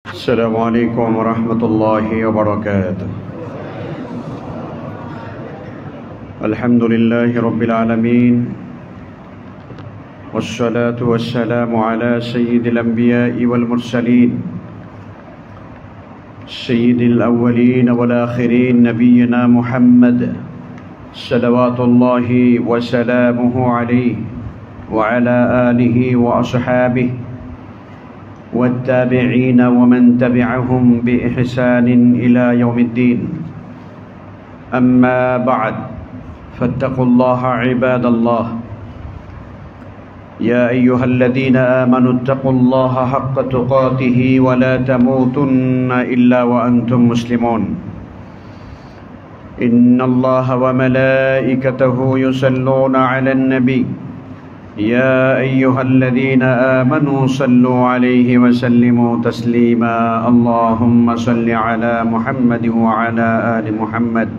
السلام عليكم ورحمة الله وبركاته. الحمد لله رب العالمين، والصلاة والسلام على سيد الأنبياء والمرسلين، سيد الأولين والآخرين، نبينا محمد صلوات الله وسلامه عليه وعلى آله وأصحابه والتابعين ومن تبعهم بإحسان إلى يوم الدين. أما بعد، فاتقوا الله عباد الله. يا أيها الذين آمنوا اتقوا الله حق تقاته ولا تموتن إلا وأنتم مسلمون. إن الله وملائكته يصلون على النبي يا أيها الذين آمنوا صلوا عليه وسلموا تسليما. اللهم صل على محمد وعلى آل محمد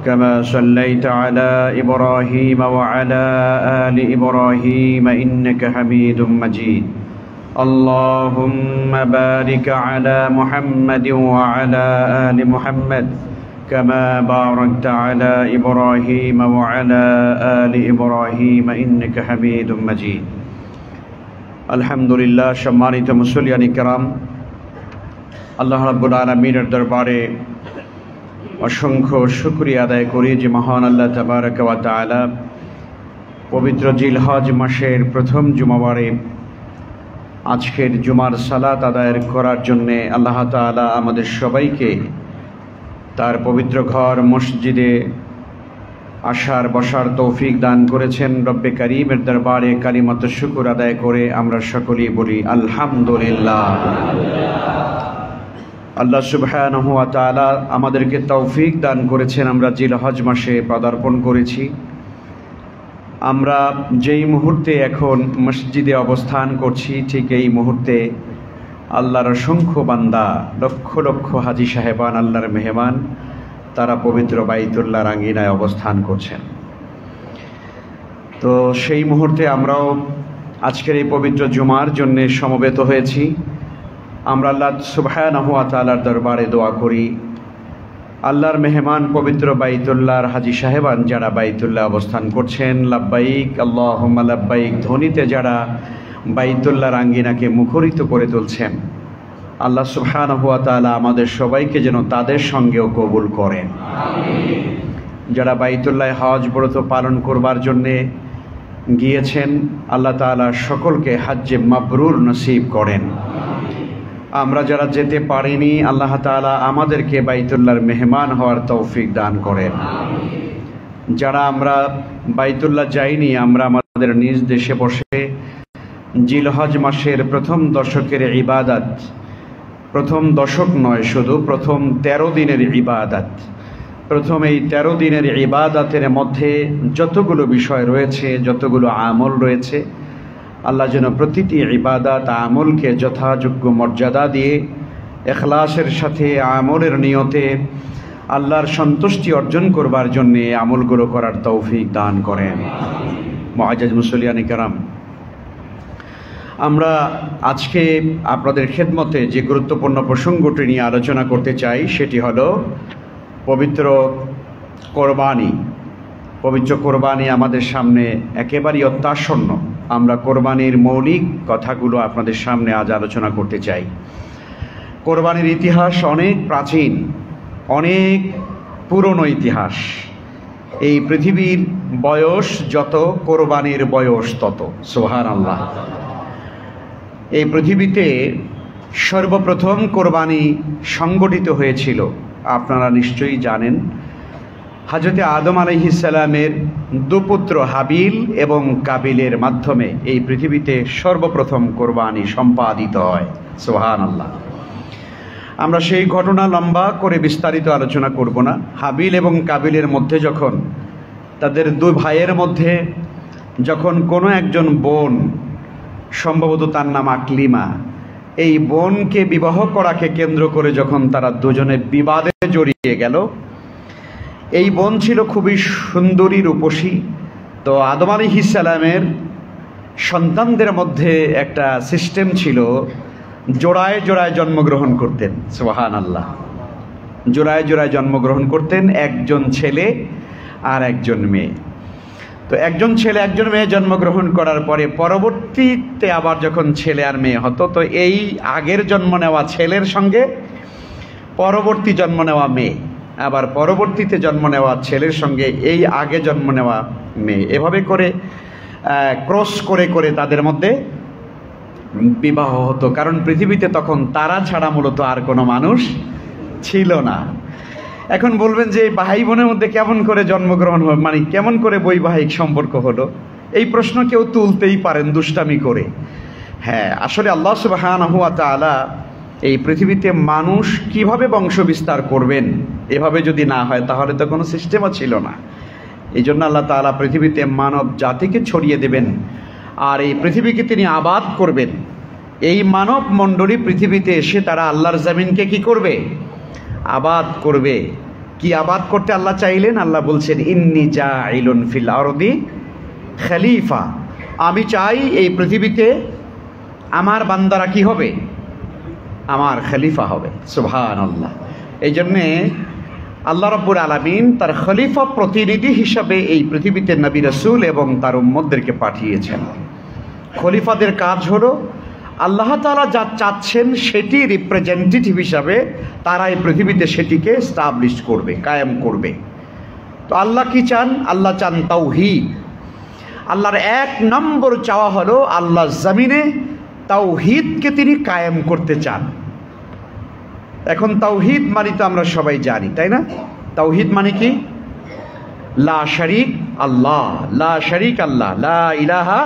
كما صليت على إبراهيم وعلى آل إبراهيم إنك حميد مجيد. اللهم بارك على محمد وعلى آل محمد كما باركت على إبراهيم وعلى آل إبراهيم إنك حميد مجيد. الحمد لله. সম্মানিত মুসল্লিয়ান কিরাম, আল্লাহ রাব্বুল আলামিনের দরবারে অসংখ্য শুকরিয়া আদায় করি যে মহান আল্লাহ তাবারক ওয়া তাআলা পবিত্র জিলহজ মাসের প্রথম জুমাবারে আজকের জুমার সালাত আদায় করার জন্যে আল্লাহ তাআলা আমাদের সবাইকে তার পবিত্র ঘর মসজিদে আসার বসার তৌফিক দান করেছেন। রব্বে কারীমের দরবারে কালিমাত শুকর আদায় করে আমরা সকলেই বলি আলহামদুলিল্লাহ। আল্লাহ সুবহানাহু ওয়া তাআলা আমাদেরকে তৌফিক দান করেছেন, আমরা জিলহজ মাসে পদার্পণ করেছি। আমরা যেই মুহূর্তে এখন মসজিদে অবস্থান করছি, ঠিক এই মুহূর্তে আল্লাহর অসংখ্য বান্দা, লক্ষ লক্ষ হাজি সাহেবান, আল্লাহর মেহমান, তারা পবিত্র বাইতুল্লাহর আঙ্গিনায় অবস্থান করছেন। তো সেই মুহূর্তে আমরাও আজকের এই পবিত্র জুমার জন্য সমবেত হয়েছি। আমরা আল্লাহ সুবহানাহু ওয়া তাআলার দরবারে দোয়া করি, আল্লাহর মেহমান পবিত্র বাইতুল্লাহর হাজি সাহেবান যারা বাইতুল্লাহ অবস্থান করছেন, লাব্বাইক আল্লাহুম্মা লাব্বাইক ধ্বনিতে যারা বাইতুল্লাহর আঙ্গিনাকে মুখরিত করে তুলছেন, আল্লাহ সুবহানাহু ওয়া তাআলা আমাদের সবাইকে যেন তাদের সঙ্গেও কবুল করেন। যারা বাইতুল্লাহ হজ ব্রত পালন করবার জন্যে গিয়েছেন, আল্লাহ তাআলা সকলকে হজ্জে মাবরুর নসিব করেন। আমরা যারা যেতে পারিনি, আল্লাহ তাআলা আমাদেরকে বাইতুল্লাহর মেহমান হওয়ার তৌফিক দান করেন। যারা আমরা বাইতুল্লাহ যাইনি, আমরা আমাদের নিজ দেশে বসে জিলহজ মাসের প্রথম দশকের ইবাদত, প্রথম দশক নয়, শুধু প্রথম 13 দিনের ইবাদত, প্রথম এই 13 দিনের ইবাদতের মধ্যে যতগুলো বিষয় রয়েছে, যতগুলো আমল রয়েছে, আল্লাহ যেন প্রতিটি ইবাদত আমলকে যথাযোগ্য মর্যাদা দিয়ে ইখলাসের সাথে আমলের নিয়তে আল্লাহর সন্তুষ্টি অর্জন করবার জন্যে আমলগুলো করার তৌফিক দান করেন। মুআজ্জাজ মুসল্লিয়ান কিরাম, আমরা আজকে আপনাদের খেদমতে যে গুরুত্বপূর্ণ প্রসঙ্গটি নিয়ে আলোচনা করতে চাই সেটি হলো পবিত্র কোরবানি। পবিত্র কোরবানি আমাদের সামনে একেবারেই অত্যাসন্ন। আমরা কোরবানির মৌলিক কথাগুলো আপনাদের সামনে আজ আলোচনা করতে চাই। কোরবানির ইতিহাস অনেক প্রাচীন, অনেক পুরনো ইতিহাস। এই পৃথিবীর বয়স যত, কোরবানির বয়স তত। সুবহানাল্লাহ। এই পৃথিবীতে সর্বপ্রথম কোরবানি সংগঠিত হয়েছিল, আপনারা নিশ্চয়ই জানেন, হযরত আদম আলাইহিস সালামের দুপুত্র হাবিল এবং কাবিলের মাধ্যমে এই পৃথিবীতে সর্বপ্রথম কোরবানি সম্পাদিত হয়। সুবহানাল্লাহ। আমরা সেই ঘটনা লম্বা করে বিস্তারিত আলোচনা করব না। হাবিল এবং কাবিলের মধ্যে যখন, তাদের দুই ভাইয়ের মধ্যে যখন কোনো একজন বোন, সম্ভবত তার নাম আকলিমা, এই বোনকে বিবাহ করাকে কেন্দ্র করে যখন তারা দুজনে বিবাদে জড়িয়ে গেল, এই বোন ছিল খুবই সুন্দরী, রূপসী। তো আদম আলাইহিস সালামের সন্তানদের মধ্যে একটা সিস্টেম ছিল জোড়ায় জোড়ায় জন্মগ্রহণ করতেন। সুবহানাল্লাহ। জোড়ায় জোড়ায় জন্মগ্রহণ করতেন, একজন ছেলে আর একজন মেয়ে। তো একজন ছেলে একজন মেয়ে জন্মগ্রহণ করার পরে পরবর্তীতে আবার যখন ছেলে আর মেয়ে হতো, তো এই আগের জন্ম নেওয়া ছেলের সঙ্গে পরবর্তী জন্ম নেওয়া মেয়ে, আবার পরবর্তীতে জন্ম নেওয়া ছেলের সঙ্গে এই আগে জন্ম নেওয়া মেয়ে, এভাবে করে ক্রস করে করে তাদের মধ্যে বিবাহ হতো। কারণ পৃথিবীতে তখন তারা ছাড়া মূলত আর কোনো মানুষ ছিল না। এখন বলবেন যে ভাই বোনের মধ্যে কেমন করে জন্মগ্রহণ হলো, মানে কেমন করে বৈবাহিক সম্পর্ক হলো, এই প্রশ্ন কেউ তুলতেই পারেন দুষ্টামি করে। হ্যাঁ, আসলে আল্লাহ সুবহানাহু ওয়া তাআলা এই পৃথিবীতে মানুষ কিভাবে বংশ বিস্তার করবেন, এভাবে যদি না হয় তাহলে তো কোনো সিস্টেমও ছিল না। এই জন্য আল্লাহ তাআলা পৃথিবীতে মানব জাতিকে ছড়িয়ে দেবেন, আর এই পৃথিবীকে তিনি আবাদ করবেন। এই মানব মণ্ডলী পৃথিবীতে এসে তারা আল্লাহর জমিনকে কি করবে? আবাদ করবে। কি আবাদ করতে আল্লাহ চাইলেন? আল্লাহ বলছেন, ইন্নী জাইলুন ফিল আরদি খলিফা, আমি চাই এই পৃথিবীতে আমার বান্দারা কি হবে? আমার খলিফা হবে। সুবহানাল্লাহ। এই জন্যে আল্লাহ রাব্বুল আলামিন তার খলিফা প্রতিনিধি হিসাবে এই পৃথিবীতে নবী রাসূল এবং তার উম্মতদেরকে পাঠিয়েছেন। খলিফাদের কাজ হলো আল্লাহ তাআলা যা চাচ্ছেন সেটি রিপ্রেজেন্টেটিভ হিসাবে তারা এই পৃথিবীতে সেটিকে এস্টাবলিশ করবে, কায়েম করবে। তো আল্লাহ কি চান? আল্লাহ চান তাওহীদ। আল্লাহর এক নম্বর চাওয়া হলো আল্লাহ জমিনে তাওহীদকে তিনি কায়েম করতে চান। এখন তাওহীদ মানে তো আমরা সবাই জানি, তাই না? তাওহীদ মানে কি? লা শারিক আল্লাহ, লা শারিক আল্লাহ, লা ইলাহা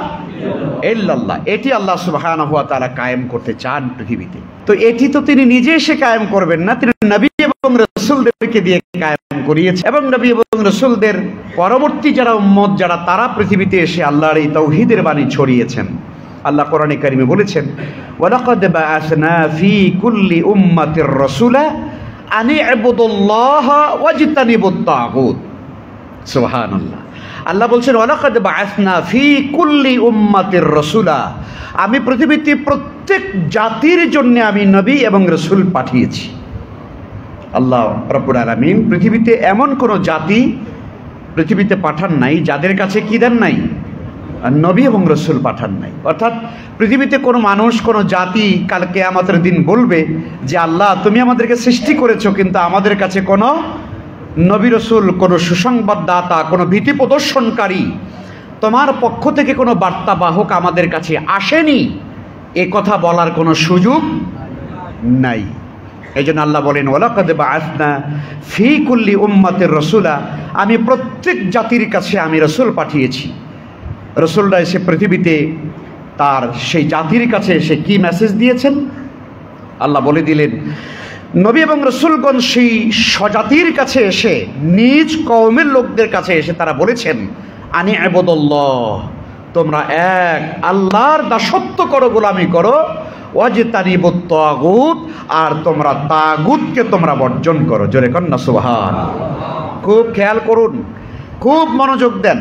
ইল্লাল্লাহ। এটি আল্লাহ সুবহানাহু ওয়া তাআলা কায়েম করতে চান পৃথিবীতে। তো এটি তো তিনি নিজে এসে কায়েম করবেন না, তিনি নবী এবং রাসূলদেরকে দিয়ে কায়েম করিয়েছেন, এবং নবী এবং রাসূলদের পরবর্তী যারা উম্মত যারা, তারা পৃথিবীতে এসে আল্লাহর এই তাওহীদের বাণী ছড়িয়েছেন। আল্লাহ কোরআনে কারিমে বলেছেন, ওয়ালাকাদ বাআসনা ফি কুল্লি উম্মাতির রাসূলা আন ইবুদুল্লাহা ওয়াজতানিবুত তাগুত। সুবহানাল্লাহ। আল্লাহ বলছেন, ওয়ালাকাদ বাআসনা ফি কুল্লি উম্মাতির রাসূলা, আমি পৃথিবীতে প্রত্যেক জাতির জন্য আমি নবী এবং রাসূল পাঠিয়েছি। আল্লাহ রাব্বুল আলামিন পৃথিবীতে এমন কোন জাতি পৃথিবীতে পাঠান নাই যাদের কাছে কি দেন নাই? নবী এবং রাসূল পাঠান নাই। অর্থাৎ পৃথিবীতে কোনো মানুষ, কোনো জাতি কাল কিয়ামতের দিন বলবে যে আল্লাহ তুমি আমাদেরকে সৃষ্টি করেছো, কিন্তু আমাদের কাছে কোনো নবী রাসূল, কোনো সুসংবাদদাতা, কোনো ভীতি প্রদর্শনকারী, তোমার পক্ষ থেকে কোনো বার্তাবাহক আমাদের কাছে আসেনি, এ কথা বলার কোনো সুযোগ নাই। এই জন্য আল্লাহ বলেন, ওয়ালাকাদ বাআসনা ফি কুল্লি উম্মাতির রাসূলা, আমি প্রত্যেক জাতির কাছে আমি রাসূল পাঠিয়েছি। রাসূলরা এসে পৃথিবীতে তার সেই জাতির কাছে এসে কি মেসেজ দিয়েছেন আল্লাহ বলে দিলেন। নবী এবং রাসূলগণ সেই স্বজাতির কাছে এসে, নিজ কওমের লোকদের কাছে এসে তারা বলেছেন, আনি ইবুদুল্লাহ, তোমরা এক আল্লাহর দাসত্ব করো, গোলামি করো, ওয়াজতানিবুত তাগুত, আর তোমরা তাগুতকে তোমরা বর্জন করো। জোরে কন না সুবহানাল্লাহ। খুব খেয়াল করুন, খুব মনোযোগ দেন,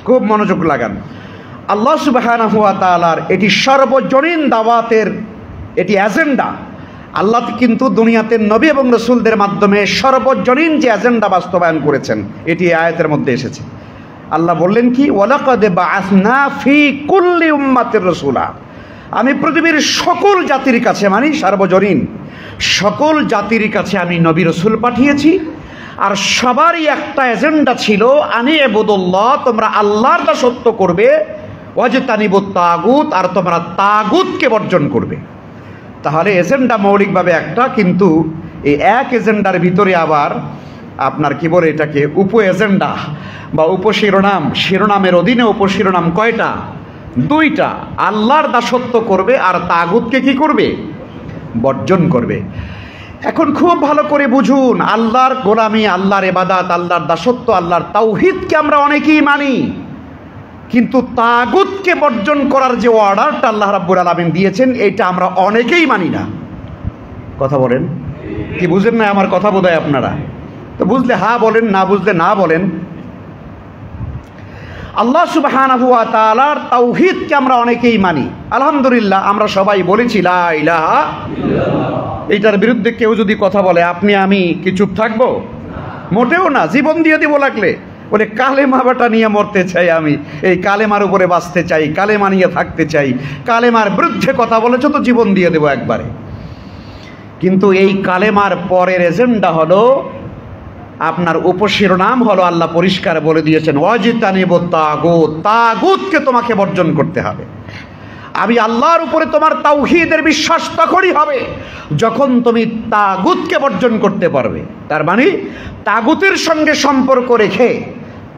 খুব মনোযোগ লাগান। আল্লাহ সুবহানাহু ওয়া তাআলার এটি সর্বজনীন দাওয়াতের এটি এজেন্ডা। আল্লাহ কিন্তু দুনিয়াতে নবী এবং রাসূলদের মাধ্যমে সর্বজনীন যে এজেন্ডা বাস্তবায়ন করেছেন, এটি আয়াতের মধ্যে এসেছে। আল্লাহ বললেন কি? ওয়ালাকাদ বাআসনা ফি কুল্লি উম্মাতির রাসূলা, আমি পৃথিবীর সকল জাতির কাছে, মানে সার্বজনীন সকল জাতির কাছে আমি নবী রাসূল পাঠিয়েছি। আর সবারই একটা এজেন্ডা ছিল, আনি ইবুদুল্লাহ, তোমরা আল্লাহর দাসত্ব করবে, ওয়াজতানিবুত তাগুত, আর তোমরা তাগুতকে বর্জন করবে। তাহলে এজেন্ডা মৌলিকভাবে একটা, কিন্তু এই এক এজেন্ডার ভিতরে আবার আপনার কি বলে এটাকে উপ এজেন্ডা বা উপশিরোনাম, শিরোনামের অধীনে উপশিরোনাম কয়টা? দুইটা। আল্লাহর দাসত্ব করবে আর তাগুতকে কি করবে? বর্জন করবে। এখন খুব ভালো করে বুঝুন, আল্লাহর গোলামি, আল্লাহর ইবাদত, আল্লাহর দাসত্ব, আল্লাহর তাওহীদকে আমরা অনেকেই মানি, কিন্তু তাগুতকে বর্জন করার যে অর্ডারটা আল্লাহ রাব্বুল আলামিন দিয়েছেন, এটা আমরা অনেকেই মানি না। কথা বলেন কি? বুঝেন না আমার কথা? বোধহয় আপনারা তো বুঝলে হ্যাঁ বলেন, না বুঝলে না বলেন। আল্লাহ সুবহানাহু ওয়া তাআলার তাওহীদকে আমরা অনেকেই মানি, আলহামদুলিল্লাহ। আমরা সবাই বলেছি লা ইলাহা ইল্লাল্লাহ। এটার বিরুদ্ধে কেউ যদি কথা বলে আপনি আমি কি চুপ থাকবো? মোটেও না, জীবন দিয়ে দিব লাগলে। বলে কালেমা বাটা নিয়ে মরতে চাই, আমি এই কালেমার উপরে বাঁচতে চাই, কালেমা নিয়ে থাকতে চাই, কালেমার বিরুদ্ধে কথা বলেছ তো জীবন দিয়ে দেবো একবারে। কিন্তু এই কালেমার পরের এজেন্ডা হলো, আপনার উপশিরোনাম হলো, আল্লাহ পরিষ্কার বলে দিয়েছেন ওয়াজিতানিবুত তাগুত, তাগুতকে তোমাকে বর্জন করতে হবে। আমি আল্লাহর উপরে তোমার তাওহীদের বিশ্বাস তখনই হবে যখন তুমি তাগুতকে বর্জন করতে পারবে। তার মানে তাগুতের সঙ্গে সম্পর্ক রেখে,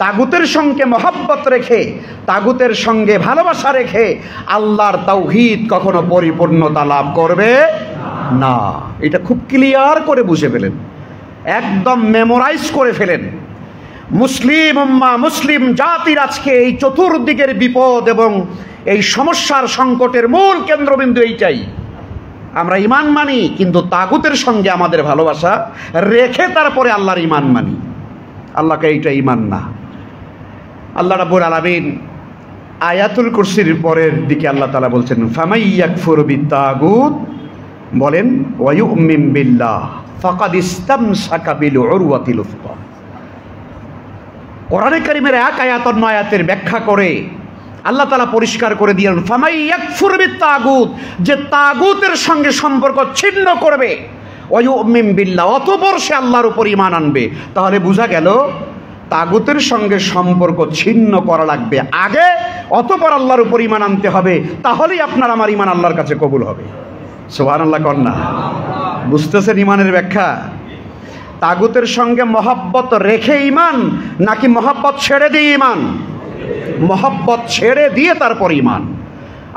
তাগুতের সঙ্গে মহব্বত রেখে, তাগুতের সঙ্গে ভালোবাসা রেখে আল্লাহর তাওহীদ কখনো পরিপূর্ণতা লাভ করবে না। এটা খুব ক্লিয়ার করে বুঝে ফেলেন, একদম মেমোরাইজ করে ফেলেন। মুসলিম উম্মাহ, মুসলিম জাতির আজকে এই চতুর্দিকের বিপদ এবং এই সমস্যার সংকটের মূল কেন্দ্রবিন্দু এইটাই। আমরা ঈমান মানি কিন্তু তাগুতের সঙ্গে আমাদের ভালোবাসা রেখে তারপরে আল্লাহর ঈমান মানি। আল্লাহকে এইটা ঈমান না। আল্লাহ রাব্বুল আলামিন আয়াতুল কুরসির পরের দিকে আল্লাহ তাআলা বলছেন ফামাইয়াকফুর বিত্তাগুত, বলেন ওয়া ইউমিন বিল্লাহ ফাকাদ ইসতামসাকা বিল উরওয়াতিল উফকা। কোরআনে কারীমের এক আয়াত অন্য আয়াতের ব্যাখ্যা করে আল্লাহ তাআলা পরিষ্কার করে দিলেন ফামাইয়াকফুর বিত্তাগুত, যে তাগুতের সঙ্গে সম্পর্ক ছিন্ন করবে, ওয়া ইউমিন বিল্লাহ, অতঃপর সে আল্লাহর উপর ঈমান আনবে। তাহলে বোঝা গেল তাগুতের সঙ্গে সম্পর্ক ছিন্ন করা লাগবে আগে, অতঃপর আল্লাহর উপর ঈমান আনতে হবে। তাহলেই আপনার আমার ঈমান আল্লাহর কাছে কবুল হবে। সুবহানাল্লাহ কন্যা, বুঝতেছেন ঈমানের ব্যাখ্যা? তাগুতের সঙ্গে মহব্বত রেখে ঈমান নাকি মহব্বত ছেড়ে দিয়ে ঈমান? মহব্বত ছেড়ে দিয়ে তারপর ঈমান।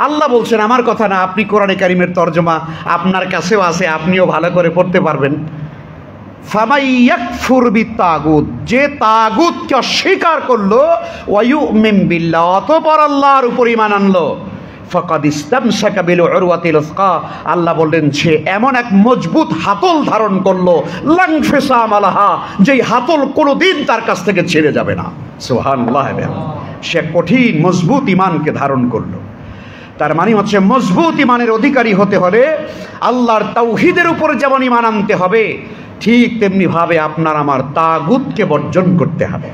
আল্লাহ বলছেন, আমার কথা না, আপনি কোরআনে কারীমের তরজমা আপনার কাছেও আছে, আপনিও ভালো করে পড়তে পারবেন। ফামাইয়াকফুর বিত্তাগুত, যে তাগুতকে অস্বীকার করলো, ওয়া ইউমিন বিল্লাহ, অতঃপর আল্লাহর উপর ঈমান আনলো, ফাকাদ ইসতামসাকা বিল উরওয়াতিল উফকা, আল্লাহ বললেন সে এমন এক মজবুত হাতল ধারণ করলো, লান ফিসাম আলাহা, যেই হাতল কোনোদিন তার কাছ থেকে ছেড়ে যাবে না। সুবহানাল্লাহ। সে কঠিন মজবুত ঈমানকে ধারণ করলো। তার মানে হচ্ছে মজবুত ঈমানের অধিকারী হতে হলে আল্লাহর তাওহীদের উপর যেমন ঈমান আনতে হবে, ঠিক তেমনি ভাবে আপনার আমার তাগুতকে বর্জন করতে হবে।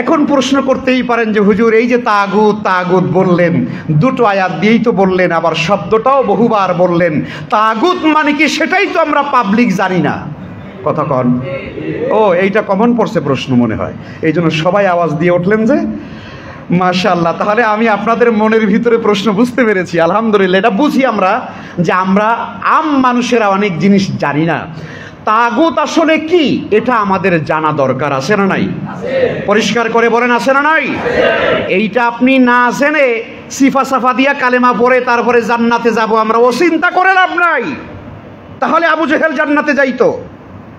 এখন প্রশ্ন করতেই পারেন যে হুজুর, এই যে তাগুত তাগুত বললেন, দুটো আয়াত দিয়েই তো বললেন, আবার শব্দটাও বহুবার বললেন, তাগুত মানে কি সেটাই তো আমরা পাবলিক জানি না। কথা কন। ও, এইটা কমন পড়ছে প্রশ্ন মনে হয়, এই জন্য সবাই আওয়াজ দিয়ে উঠলেন যে মাশাআল্লাহ। তাহলে আমি আপনাদের মনের ভিতরে প্রশ্ন বুঝতে পেরেছি, আলহামদুলিল্লাহ। এটা বুঝি আমরা যে আমরা আম মানুষেরা অনেক জিনিস জানি না। তাগুত আসলে কি এটা আমাদের জানা দরকার, আছে না নাই? পরিষ্কার করে বলেন, আছে না নাই? এইটা আপনি না জেনে সিফা সাফা দিয়া কালেমা পড়ে তারপরে জান্নাতে যাব আমরা, ও চিন্তা করে লাভ নাই। তাহলে আবু জেহেল জান্নাতে যাইতো,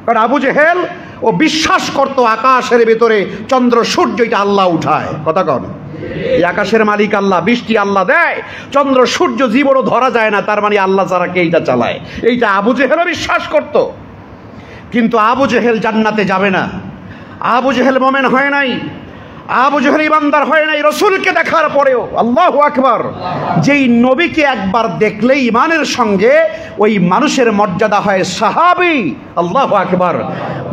কারণ আবু জেহেল ও বিশ্বাস করতো আকাশের ভেতরে চন্দ্র সূর্য এটা আল্লাহ উঠায়। কথা কন। এই আকাশের মালিক আল্লাহ, বৃষ্টি আল্লাহ দেয়, চন্দ্র সূর্য জীবনও ধরা যায় না, তার মানে আল্লাহ ছাড়া কে এইটা চালায়, এইটা আবু জেহেলও বিশ্বাস করতো। কিন্তু আবু জেহেল জান্নাতে যাবে না, আবু জেহেল মুমিন হয় নাই, আবু জেহেল ইমানদার হয় নাই। রাসূলকে দেখার পরেও, আল্লাহু আকবার, যেই নবীকে একবার দেখলেই ইমানের সঙ্গে ওই মানুষের মর্যাদা হয় সাহাবী। আল্লাহু আকবার।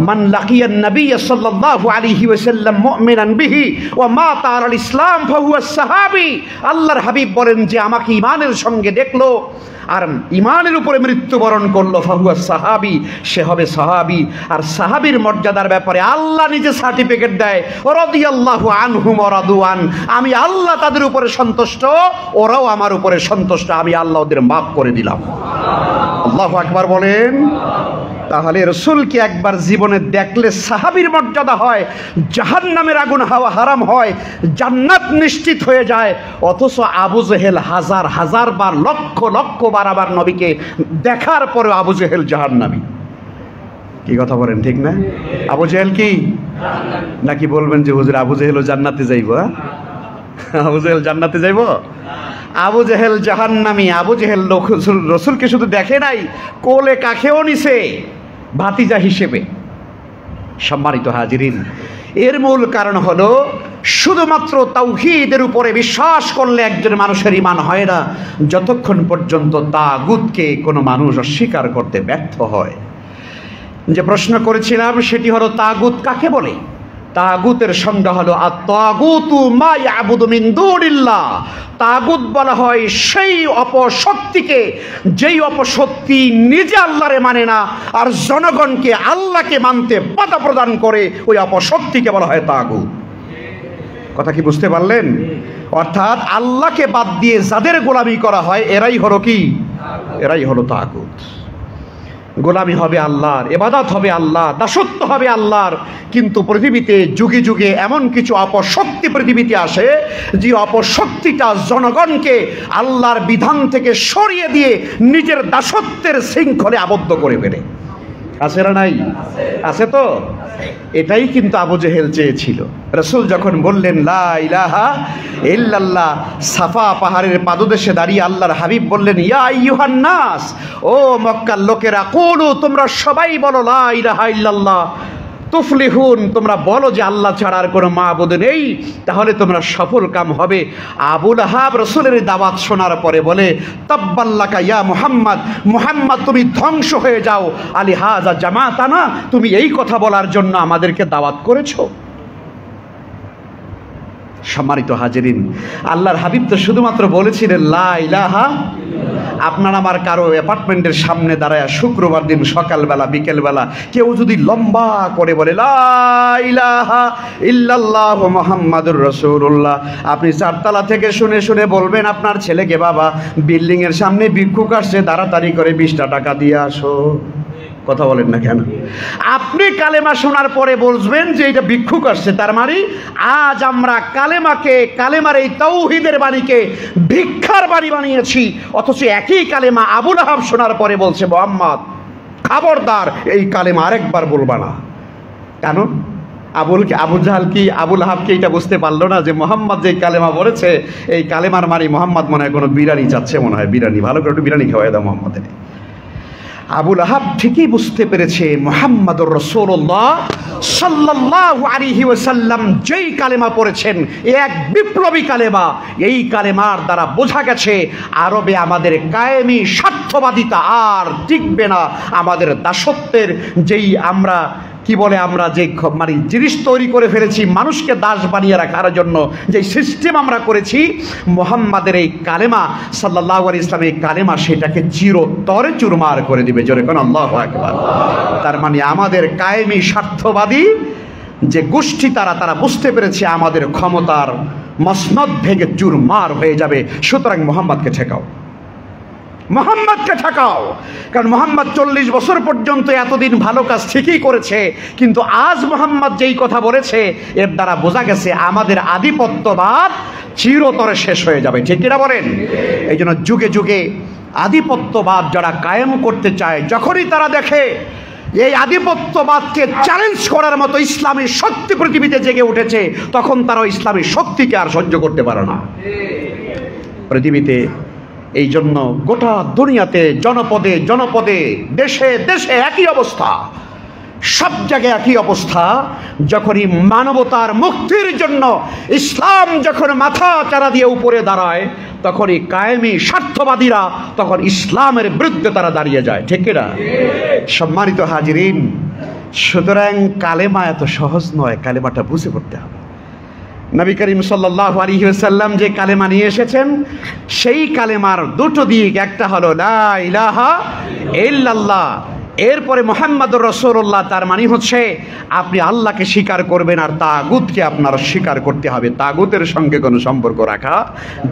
মান লাকিয়ান নবী সাল্লাল্লাহু আলাইহি ওয়াসাল্লাম মুমিনান বিহি ওয়া মাতা আলাল ইসলাম ফাহুয়া সাহাবী। আল্লাহর হাবিব বলেন যে আমাকে ইমানের সঙ্গে দেখলো আর ইমানের উপরে মৃত্যুবরণ করলো, ফাহুয়া সাহাবী, সে হবে সাহাবী। আর সাহাবীর মর্যাদার ব্যাপারে আল্লাহ নিজে সার্টিফিকেট দেয়, রাদিয়াল্লাহু আনহুম ওয়া রাদুআন, আমি আল্লাহ তাদের উপরে সন্তুষ্ট, ওরাও আমার উপরে সন্তুষ্ট, আমি আল্লাহ ওদের মাফ করে দিলাম। আল্লাহু আকবার বলেন। তাহলে রাসূলকে একবার জীবনে দেখলে সাহাবীর মর্যাদা হয়, জাহান্নামের আগুন হাওয়া হারাম হয়, জান্নাত নিশ্চিত হয়ে যায়। অথচ আবু জেহেল হাজার হাজার বার, লক্ষ লক্ষ বার আবার নবীকে দেখার পরেও আবু জেহেল জাহান্নামী। কি কথা বলেন, ঠিক না? আবু জেহেল কি নাকি বলবেন যে হুজুর আবু জেহেলও জান্নাতে যাইব? আবু জেহেল জান্নাতে যাইব? আবু জেহেল জাহান্নামী। আবু জেহেল রাসূলকে শুধু দেখে নাই, কোলে কাখেও নিছে ভাতিজা হিসেবে। সম্মানিত হাজিরিন, এর মূল কারণ হলো শুধুমাত্র তাওহীদের উপরে বিশ্বাস করলে একজন মানুষের ঈমান হয় না যতক্ষণ পর্যন্ত তাগুতকে কোনো মানুষ অস্বীকার করতে ব্যর্থ হয়। যে প্রশ্ন করেছিলাম সেটি হলো তাগুত কাকে বলে। তাগুতের সংজ্ঞা হলো আত-তাগুতু মা ইয়াবুদু মিন দুনিল্লাহ। তাগুত বলা হয় সেই অপশক্তিকে যেই অপশক্তি নিজে আল্লাহরে মানে না আর জনগণকে আল্লাহকে মানতে বাধা প্রদান করে, ওই অপশক্তিকে বলা হয় তাগুত। কথা কি বুঝতে পারলেন? অর্থাৎ আল্লাহকে বাদ দিয়ে যাদের গোলামি করা হয় এরাই হলো কি? এরাই হলো তাগুত। গোলামি হবে আল্লাহর, ইবাদত হবে আল্লাহ, দাসত্ব হবে আল্লাহর। কিন্তু পৃথিবীতে যুগে যুগে এমন কিছু অপশক্তি পৃথিবীতে আসে যে অপশক্তিটা জনগণকে আল্লাহর বিধান থেকে সরিয়ে দিয়ে নিজের দাসত্বের শৃঙ্খলে আবদ্ধ করে ফেলে। আছে না নাই? আছে তো। এটাই কিন্তু আবু জেহেল চেয়েছিল। রাসূল যখন বললেন লা ইলাহা ইল্লাল্লাহ, সাফা পাহাড়ের পাদদেশে দাঁড়িয়ে আল্লাহর হাবিব বললেন ইয়া আইয়ুহান নাস, ও মক্কার লোকেরা, কুলু, তোমরা সবাই বলো লা ইলাহা ইল্লাল্লাহ তুফলিহুন, তোমরা বলো যে আল্লাহ ছাড়া আর কোনো মাবুদ নেই, তাহলে তোমরা সফল কাম হবে। আবু লাহাব রাসূলের দাওয়াত শোনার পরে বলে তাব্বাল্লাকা ইয়া মুহাম্মদ, মুহাম্মদ তুমি ধ্বংস হয়ে যাও, আলি হাযা জামাতানা, তুমি এই কথা বলার জন্য আমাদেরকে দাওয়াত করেছো। সম্মানিত হাজিরিন, আল্লাহর হাবিব তো শুধুমাত্র বলেছিলেন লা ইলাহা। আপনার আমার কারো অ্যাপার্টমেন্টের সামনে দাঁড়ায় শুক্রবার দিন সকালবেলা বিকেলবেলা কেউ যদি লম্বা করে বলে লা ইলাহা ইল্লাল্লাহ মুহাম্মাদুর রাসূলুল্লাহ, আপনি চারতলা থেকে শুনে শুনে বলবেন আপনার ছেলেকে, বাবা বিল্ডিংয়ের সামনে ভিক্ষুক আসছে, তাড়াতাড়ি করে 20টা টাকা দিয়ে আসো। কথা বলেন না কেন? আপনি কালেমা শোনার পরে বলবেন যে এটা ভিক্ষুক আসছে, তার মানে আজ আমরা কালেমাকে, কালেমার এই তাওহীদের বাণীকে ভিক্ষার বাণী বানিয়েছি। অথচ একই কালেমা আবু লাহাব শোনার পরে বলছে মুহাম্মদ খবরদার এই কালেমা আরেকবার বলবা না। কেন? আবু জাহাল কি আবু লাহাবকে এটা বুঝতে পারলো না যে মুহাম্মদ যে কালেমা বলেছে এই কালেমার মানে মুহাম্মদ মনে হয় কোনো বিরিয়ানি চাচ্ছে, মনে হয় বিরিয়ানি, ভালো করে একটু বিরিয়ানি খাওয়াই দাও মুহাম্মদের। আবু লাহাব ঠিকই বুঝতে পেরেছে মুহাম্মাদুর রাসূলুল্লাহ সাল্লাল্লাহু আলাইহি ওয়াসাল্লাম যেই কালেমা পড়েছেন এক বিপ্লবী কালেমা। এই কালেমার দ্বারা বোঝা গেছে আরবে আমাদের কায়েমি স্বার্থবাদিতা আর টিকবে না। আমাদের দাসত্বের যেই আমরা কি বলে আমরা যে মানে জিনিস তৈরি করে ফেলেছি মানুষকে দাস বানিয়ে রাখার জন্য, যে সিস্টেম আমরা করেছি, মুহাম্মাদের এই কালেমা সাল্লাল্লাহু আলাইহি ইসলামের এই কালেমা সেটাকে চিরতরে চুরমার করে দিবে। জোরে কোন আল্লাহু আকবার। তার মানে আমাদের কায়েমি স্বার্থবাদী যে গোষ্ঠী তারা বুঝতে পেরেছে আমাদের ক্ষমতার মসনদ ভেঙে চুরমার হয়ে যাবে। সুতরাং মুহাম্মদকে ঠেকাও, মুহাম্মদকে ঠেকাও। কারণ মুহাম্মদ 40 বছর পর্যন্ত এতদিন ভালো কাজ ঠিকই করেছে, কিন্তু আজ মুহাম্মদ যেই কথা বলেছে এর দ্বারা বোঝা গেছে আমাদের আধিপত্যবাদ চিরতরে শেষ হয়ে যাবে। ঠিক কিনা বলেন? এই জন্য যুগে যুগে আধিপত্যবাদ যারা কায়েম করতে চায়, যখনই তারা দেখে এই আধিপত্যবাদকে চ্যালেঞ্জ করার মতো ইসলামী শক্তি পৃথিবীতে জেগে উঠেছে, তখন তারা ইসলামী শক্তিকে আর সহ্য করতে পারে না পৃথিবীতে। এই জন্য গোটা দুনিয়াতে জনপদে জনপদে দেশে দেশে একই অবস্থা, সব জায়গায় একই অবস্থা। যখনই মানবতার মুক্তির জন্য ইসলাম যখন মাথা চারা দিয়ে উপরে দাঁড়ায়, তখনই কায়েমি স্বার্থবাদীরা তখন ইসলামের বিরুদ্ধে তারা দাঁড়িয়ে যায়। ঠিক কিনা? সম্মানিত হাজিরিন, সুতরাং কালেমা এত সহজ নয়, কালেমাটা বুঝে পড়তে হবে। নবী করিম সাল্লাল্লাহু আলাইহি ওয়াসাল্লাম যে কালেমা নিয়ে এসেছেন সেই কালেমার দুটো দিক, একটা হলো লা ইলাহা ইল্লাল্লাহ, এরপরে মুহাম্মাদুর রাসূলুল্লাহ। তার মানে হচ্ছে আপনি আল্লাহকে স্বীকার করবেন আর তাগুতকে আপনার স্বীকার করতে হবে। তাগুতের সঙ্গে কোনো সম্পর্ক রাখা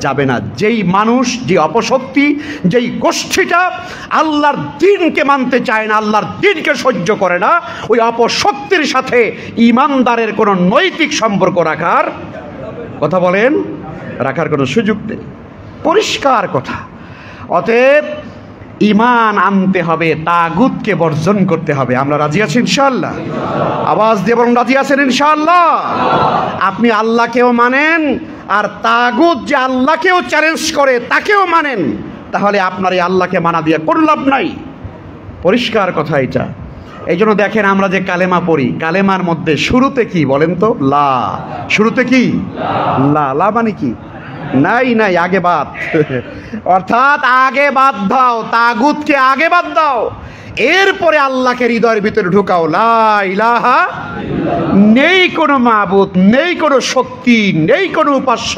যাবে না। যেই মানুষ, যে অপশক্তি, যেই গোষ্ঠীটা আল্লাহর দ্বীনকে মানতে চায় না, আল্লাহর দ্বীনকে সহ্য করে না, ওই অপশক্তির সাথে ইমানদারের কোনো নৈতিক সম্পর্ক রাখার কথা বলেন, রাখার কোনো সুযোগ নেই। পরিষ্কার কথা। অতএব ঈমান আনতে হবে, তাগুতকে বর্জন করতে হবে। আমরা রাজি আছি ইনশাআল্লাহ? আওয়াজ দিয়ে বলুন রাজি আছেন ইনশাআল্লাহ? আপনি আল্লাহকেও মানেন আর তাগুত যে আল্লাহকেও চ্যালেঞ্জ করে তাকেও মানেন, তাহলে আপনার এই আল্লাহকে মানা দিয়ে কোনো লাভ নাই। পরিষ্কার কথা এটা। এই জন্য দেখেন আমরা যে কালেমা পড়ি, কালেমার মধ্যে শুরুতে কি বলেন তো? লা। শুরুতে কি? লা। লা মানে কি? নাই নাই, আগে বাদ। অর্থাৎ আগে বাদ দাও, তাগুতকে আগে বাদ দাও, এরপরে আল্লাহকে হৃদয়ের ভিতরে ঢুকাও। লা ইলাহা, নেই কোনো মাবুদ, নেই কোনো শক্তি, নেই কোনো উপাস্য।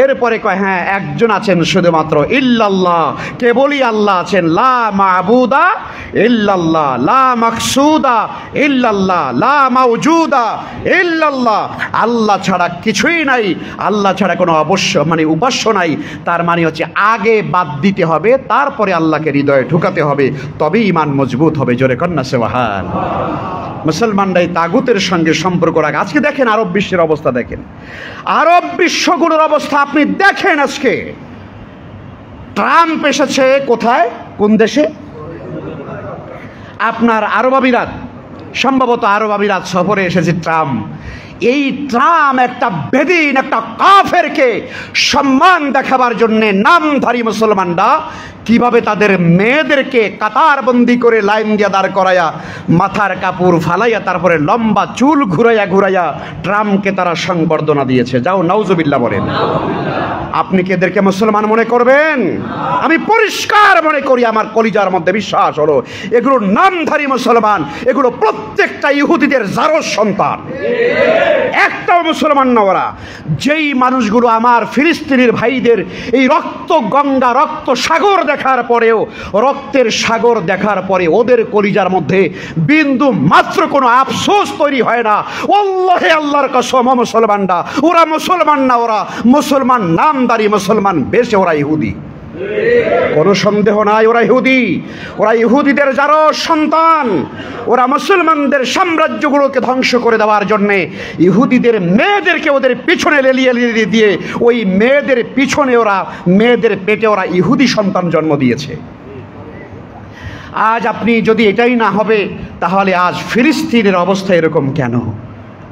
এরপরে কয় হ্যাঁ একজন আছেন শুধুমাত্র, ইল্লাল্লাহ, কেবলই আল্লাহ আছেন। লা মাবুদা ইল্লাল্লাহ, লা মাকসুদা ইল্লাল্লাহ, লা মাওজুদা ইল্লাল্লাহ। আল্লাহ ছাড়া কিছুই নাই, আল্লাহ ছাড়া কোনো অবশ্য মানে উপাস্য নাই। তার মানে হচ্ছে আগে বাদ দিতে হবে, তারপরে আল্লাহকে হৃদয়ে ঢুকাতে হবে, তবেই ঈমান মজবুত হবে। জোরে কন্যা সুবহান। মুসলমানরা এই তাগুতের সঙ্গে সম্পর্ক রাখে। আজকে দেখেন আরব বিশ্বের অবস্থা, দেখেন আরব বিশ্বগুলোর অবস্থা আপনি দেখেন। আজকে ট্রাম্প এসেছে কোথায়, কোন দেশে? আপনার আরব আমিরাত, সম্ভবত আরব আমিরাত সফরে এসেছে ট্রাম্প। এই ট্রাম্প একটা বেদিন, একটা কাফেরকে সম্মান দেখাবার জন্য নামধারী মুসলমানরা কিভাবে তাদের মেয়েদেরকে কাতারবন্দি করে লাইন দিয়ে দাঁড় করাইয়া, মাথার কাপড় ফালাইয়া, তারপরে লম্বা চুল ঘুরাইয়া ঘুরাইয়া ট্রাম্পকে তারা সংবর্ধনা দিয়েছে। যাও নাউজুবিল্লাহ বলেন। আপনি কি এদেরকে মুসলমান মনে করবেন? আমি পরিষ্কার মনে করি, আমার কলিজার মধ্যে বিশ্বাস হলো এগুলো নামধারী মুসলমান, এগুলো প্রত্যেকটা ইহুদিদের জারজ সন্তান, একটাও মুসলমান না ওরা। যেই মানুষগুলো আমার ফিলিস্তিনের ভাইদের এই রক্ত গঙ্গা, রক্ত সাগর দেখার পরেও, রক্তের সাগর দেখার পরে ওদের কলিজার মধ্যে বিন্দু মাত্র কোনো আফসোস তৈরি হয় না। আল্লাহে আল্লাহর কসম, মুসলমানরা ওরা মুসলমান না, ওরা মুসলমান নামদারি মুসলমান, বেশে ওরা ইহুদি, কোনো সন্দেহ নাই ওরা ইহুদি। ওরা ইহুদিদের যারা সন্তান, ওরা মুসলমানদের সাম্রাজ্যগুলোকে ধ্বংস করে দেওয়ার জন্যে ইহুদিদের মেয়েদেরকে ওদের পিছনে লেলিয়ে লেলিয়ে দিয়ে ওই মেয়েদের পিছনে ওরা, মেয়েদের পেটে ওরা ইহুদি সন্তান জন্ম দিয়েছে। আজ আপনি যদি এটাই না হবে, তাহলে আজ ফিলিস্তিনের অবস্থা এরকম কেন?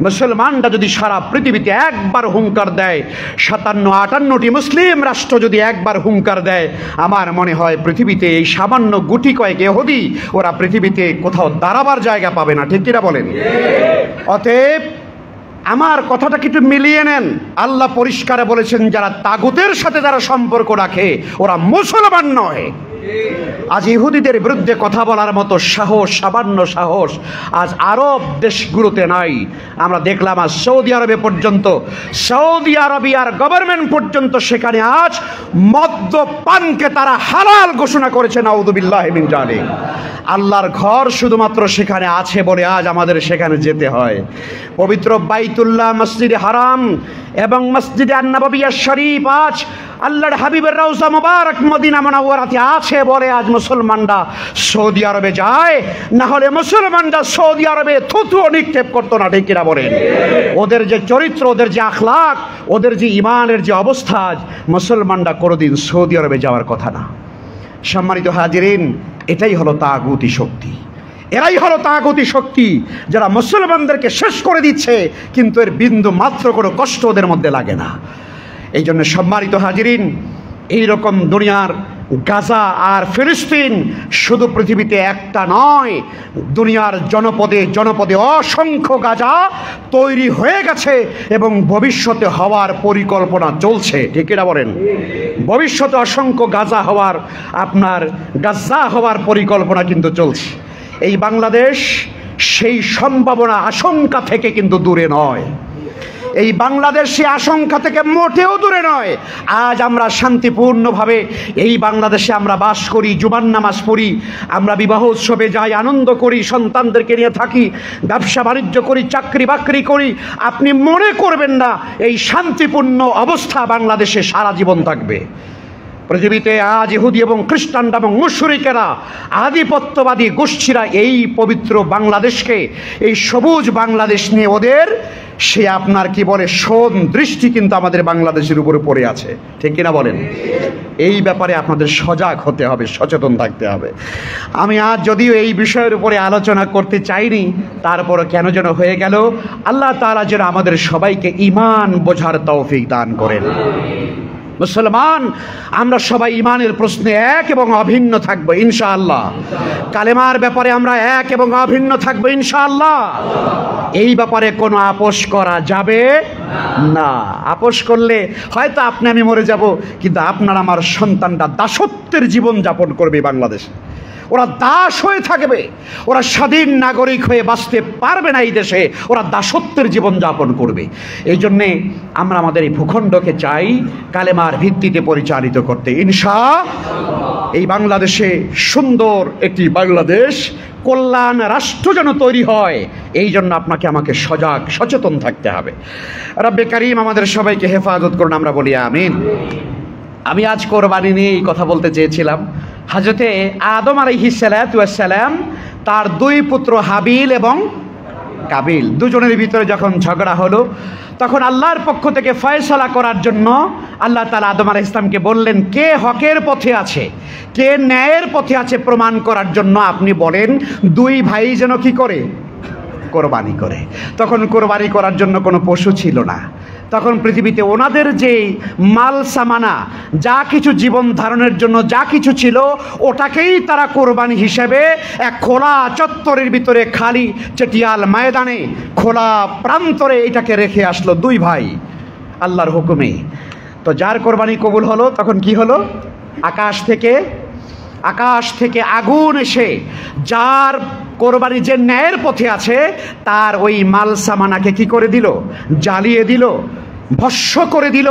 মুসলমানরা যদি সারা পৃথিবীতে একবার হুঙ্কার দেয়, 57-58টি মুসলিম রাষ্ট্র যদি একবার হুঙ্কার দেয়, আমার মনে হয় পৃথিবীতে এই সামান্য গুটি কয়েক ইহুদি ওরা পৃথিবীতে কোথাও দাঁড়াবার জায়গা পাবে না। ঠিক কিনা বলেন? অতএব আমার কথাটাকে একটু মিলিয়ে নেন। আল্লাহ পরিষ্কারে বলেছেন, যারা তাগুতের সাথে যারা সম্পর্ক রাখে ওরা মুসলমান নয়। আজ ইহুদিদের বিরুদ্ধে কথা বলার মতো সাহস, সামান্য সাহস আজ আরব দেশগুলোতে নাই। আমরা দেখলাম আজ সৌদি আরবে পর্যন্ত, সৌদি আরবিয়ার গভর্নমেন্ট পর্যন্ত সেখানে আজ মদ্যপানকে তারা হালাল ঘোষণা করেছে। নাউযুবিল্লাহি মিন যালিক। আল্লাহর ঘর শুধুমাত্র সেখানে আছে বলে আজ আমাদের সেখানে যেতে হয়। পবিত্র বাইতুল্লাহ, মসজিদে হারাম এবং মসজিদে আন-নববিয়্যা শরীফ আজ আল্লাহর হাবিবের রওজা মুবারক মদিনা মুনাওয়ারাতে আছে বলে আজ মুসলমানরা সৌদি আরবে যায়, না হলে মুসলমানরা সৌদি আরবে থুথুও নিক্ষেপ করতো না। ঠিক কিনা বলেন? ওদের যে চরিত্র, ওদের যে আখলাক, ওদের যে ইমানের যে অবস্থা, আজ মুসলমানরা কোনোদিন সৌদি আরবে যাওয়ার কথা না। সম্মানিত হাজিরিন, এটাই হলো তাগুতি শক্তি, এরাই হলো তাগুতি শক্তি, যারা মুসলমানদেরকে শেষ করে দিচ্ছে, কিন্তু এর বিন্দু মাত্র কোনো কষ্ট ওদের মধ্যে লাগে না। এই জন্য সম্মানিত হাজিরিন, এইরকম দুনিয়ার গাজা আর ফিলিস্তিন শুধু পৃথিবীতে একটা নয়, দুনিয়ার জনপদে জনপদে অসংখ্য গাজা তৈরি হয়ে গেছে এবং ভবিষ্যতে হওয়ার পরিকল্পনা চলছে। ঠিক কিনা বলেন? ভবিষ্যতে অসংখ্য গাজা হওয়ার, আপনার গাজা হওয়ার পরিকল্পনা কিন্তু চলছে। এই বাংলাদেশ সেই সম্ভাবনা, আশঙ্কা থেকে কিন্তু দূরে নয়। এই বাংলাদেশে আশঙ্কা থেকে মোটেও দূরে নয়। আজ আমরা শান্তিপূর্ণভাবে এই বাংলাদেশে আমরা বাস করি, জুমার নামাজ পড়ি, আমরা বিবাহ উৎসবে যাই, আনন্দ করি, সন্তানদেরকে নিয়ে থাকি, ব্যবসা বাণিজ্য করি, চাকরি বাকরি করি। আপনি মনে করবেন না এই শান্তিপূর্ণ অবস্থা বাংলাদেশে সারা জীবন থাকবে। পৃথিবীতে আজ ইহুদি এবং খ্রিস্টানরা এবং মুশরিকেরা, আধিপত্যবাদী গোষ্ঠীরা এই পবিত্র বাংলাদেশকে, এই সবুজ বাংলাদেশ নিয়ে ওদের সে আপনার কি বলে শোন দৃষ্টি কিন্তু আমাদের বাংলাদেশের উপরে পড়ে আছে। ঠিক কিনা বলেন? এই ব্যাপারে আপনাদের সজাগ হতে হবে, সচেতন থাকতে হবে। আমি আজ যদিও এই বিষয়ের উপরে আলোচনা করতে চাইনি, তারপরও কেন যেন হয়ে গেল। আল্লাহ তাআলা যেন আমাদের সবাইকে ঈমান বোঝার তৌফিক দান করেন। মুসলমান আমরা সবাই ইমানের প্রশ্নে এক এবং অভিন্ন থাকবো ইনশাআল্লাহ। কালেমার ব্যাপারে আমরা এক এবং অভিন্ন থাকবো ইনশাআল্লাহ। এই ব্যাপারে কোনো আপোষ করা যাবে না। আপোষ করলে হয়তো আপনি আমি মরে যাব, কিন্তু আপনার আমার সন্তানরা দাসত্বের জীবন যাপন করবে বাংলাদেশে। ওরা দাস হয়ে থাকবে, ওরা স্বাধীন নাগরিক হয়ে বাঁচতে পারবে না এই দেশে, ওরা দাসত্বের জীবন যাপন করবে। এই জন্যে আমরা আমাদের এই ভূখণ্ডকে চাই কালেমার ভিত্তিতে পরিচালিত করতে ইনশাআল্লাহ। এই বাংলাদেশে সুন্দর একটি বাংলাদেশ, কল্যাণ রাষ্ট্র যেন তৈরি হয়, এই জন্য আপনাকে আমাকে সজাগ সচেতন থাকতে হবে। রব্বে কারীম আমাদের সবাইকে হেফাজত করুন, আমরা বলি আমিন। আমি আজ কোরবানি নিয়ে এই কথা বলতে চেয়েছিলাম। হযরতে আদম আলাইহিস সালাম তার দুই পুত্র হাবিল এবং কাবিল দুজনের ভিতরে যখন ঝগড়া হলো, তখন আল্লাহর পক্ষ থেকে ফয়সালা করার জন্য আল্লাহ তাআলা আদম আলাইহিস সালামকে বললেন, কে হকের পথে আছে, কে ন্যায়ের পথে আছে প্রমাণ করার জন্য আপনি বলেন দুই ভাই যেন কি করে, কোরবানি করে। তখন কোরবানি করার জন্য কোনো পশু ছিল না। তখন পৃথিবীতে ওনাদের যে মাল সামানা, যা কিছু জীবন ধারণের জন্য যা কিছু ছিল, ওটাকেই তারা কোরবানি হিসেবে এক খোলা চত্বরের ভিতরে, খালি চেটিয়াল ময়দানে, খোলা প্রান্তরে এটাকে রেখে আসলো দুই ভাই আল্লাহর হুকুমে। তো যার কোরবানি কবুল হলো, তখন কি হলো, আকাশ থেকে আগুন এসে যার কোরবানি যে ন্যায়ের পথে আছে তার ওই মাল সামানাকে কি করে দিল, জ্বালিয়ে দিল, ভস্ম করে দিল।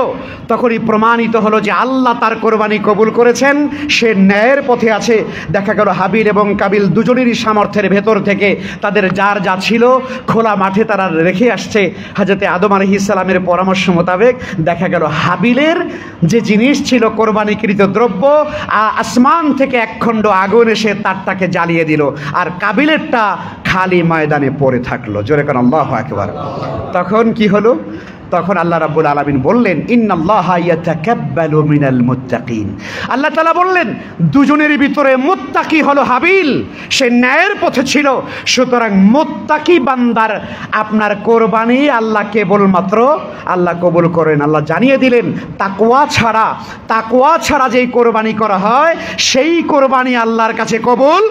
তখনই প্রমাণিত হলো যে আল্লাহ তার কোরবানি কবুল করেছেন, সে ন্যায়ের পথে আছে। দেখা গেল হাবিল এবং কাবিল দুজনেরই সামর্থ্যের ভেতর থেকে তাদের যার যা ছিল খোলা মাঠে তারা রেখে আসছে। হযরতে আদম আলাইহিস সালামের পরামর্শ মোতাবেক দেখা গেল হাবিলের যে জিনিস ছিল কোরবানিকৃত দ্রব্য, আসমান থেকে এক খণ্ড আগুন এসে তারটাকে জ্বালিয়ে দিল, আর কাবিলেরটা খালি ময়দানে পড়ে থাকলো। জোরে কান আল্লাহু আকবার। তখন কি হলো, তখন আল্লাহ রাব্বুল আলামিন বললেন, ইন্নাল্লাহা ইয়াতাকাব্বালু মিনাল মুত্তাকিন। আল্লাহ তাআলা বললেন দুজনের ভিতরে মুত্তাকি হলো হাবিল, সে ন্যায়ের পথে ছিল। সুতরাং মুত্তাকি বান্দার আপনার কোরবানি আল্লাহ কেবলমাত্র আল্লাহ কবুল করেন। আল্লাহ জানিয়ে দিলেন তাকওয়া ছাড়া যেই কোরবানি করা হয় সেই কোরবানি আল্লাহর কাছে কবুল।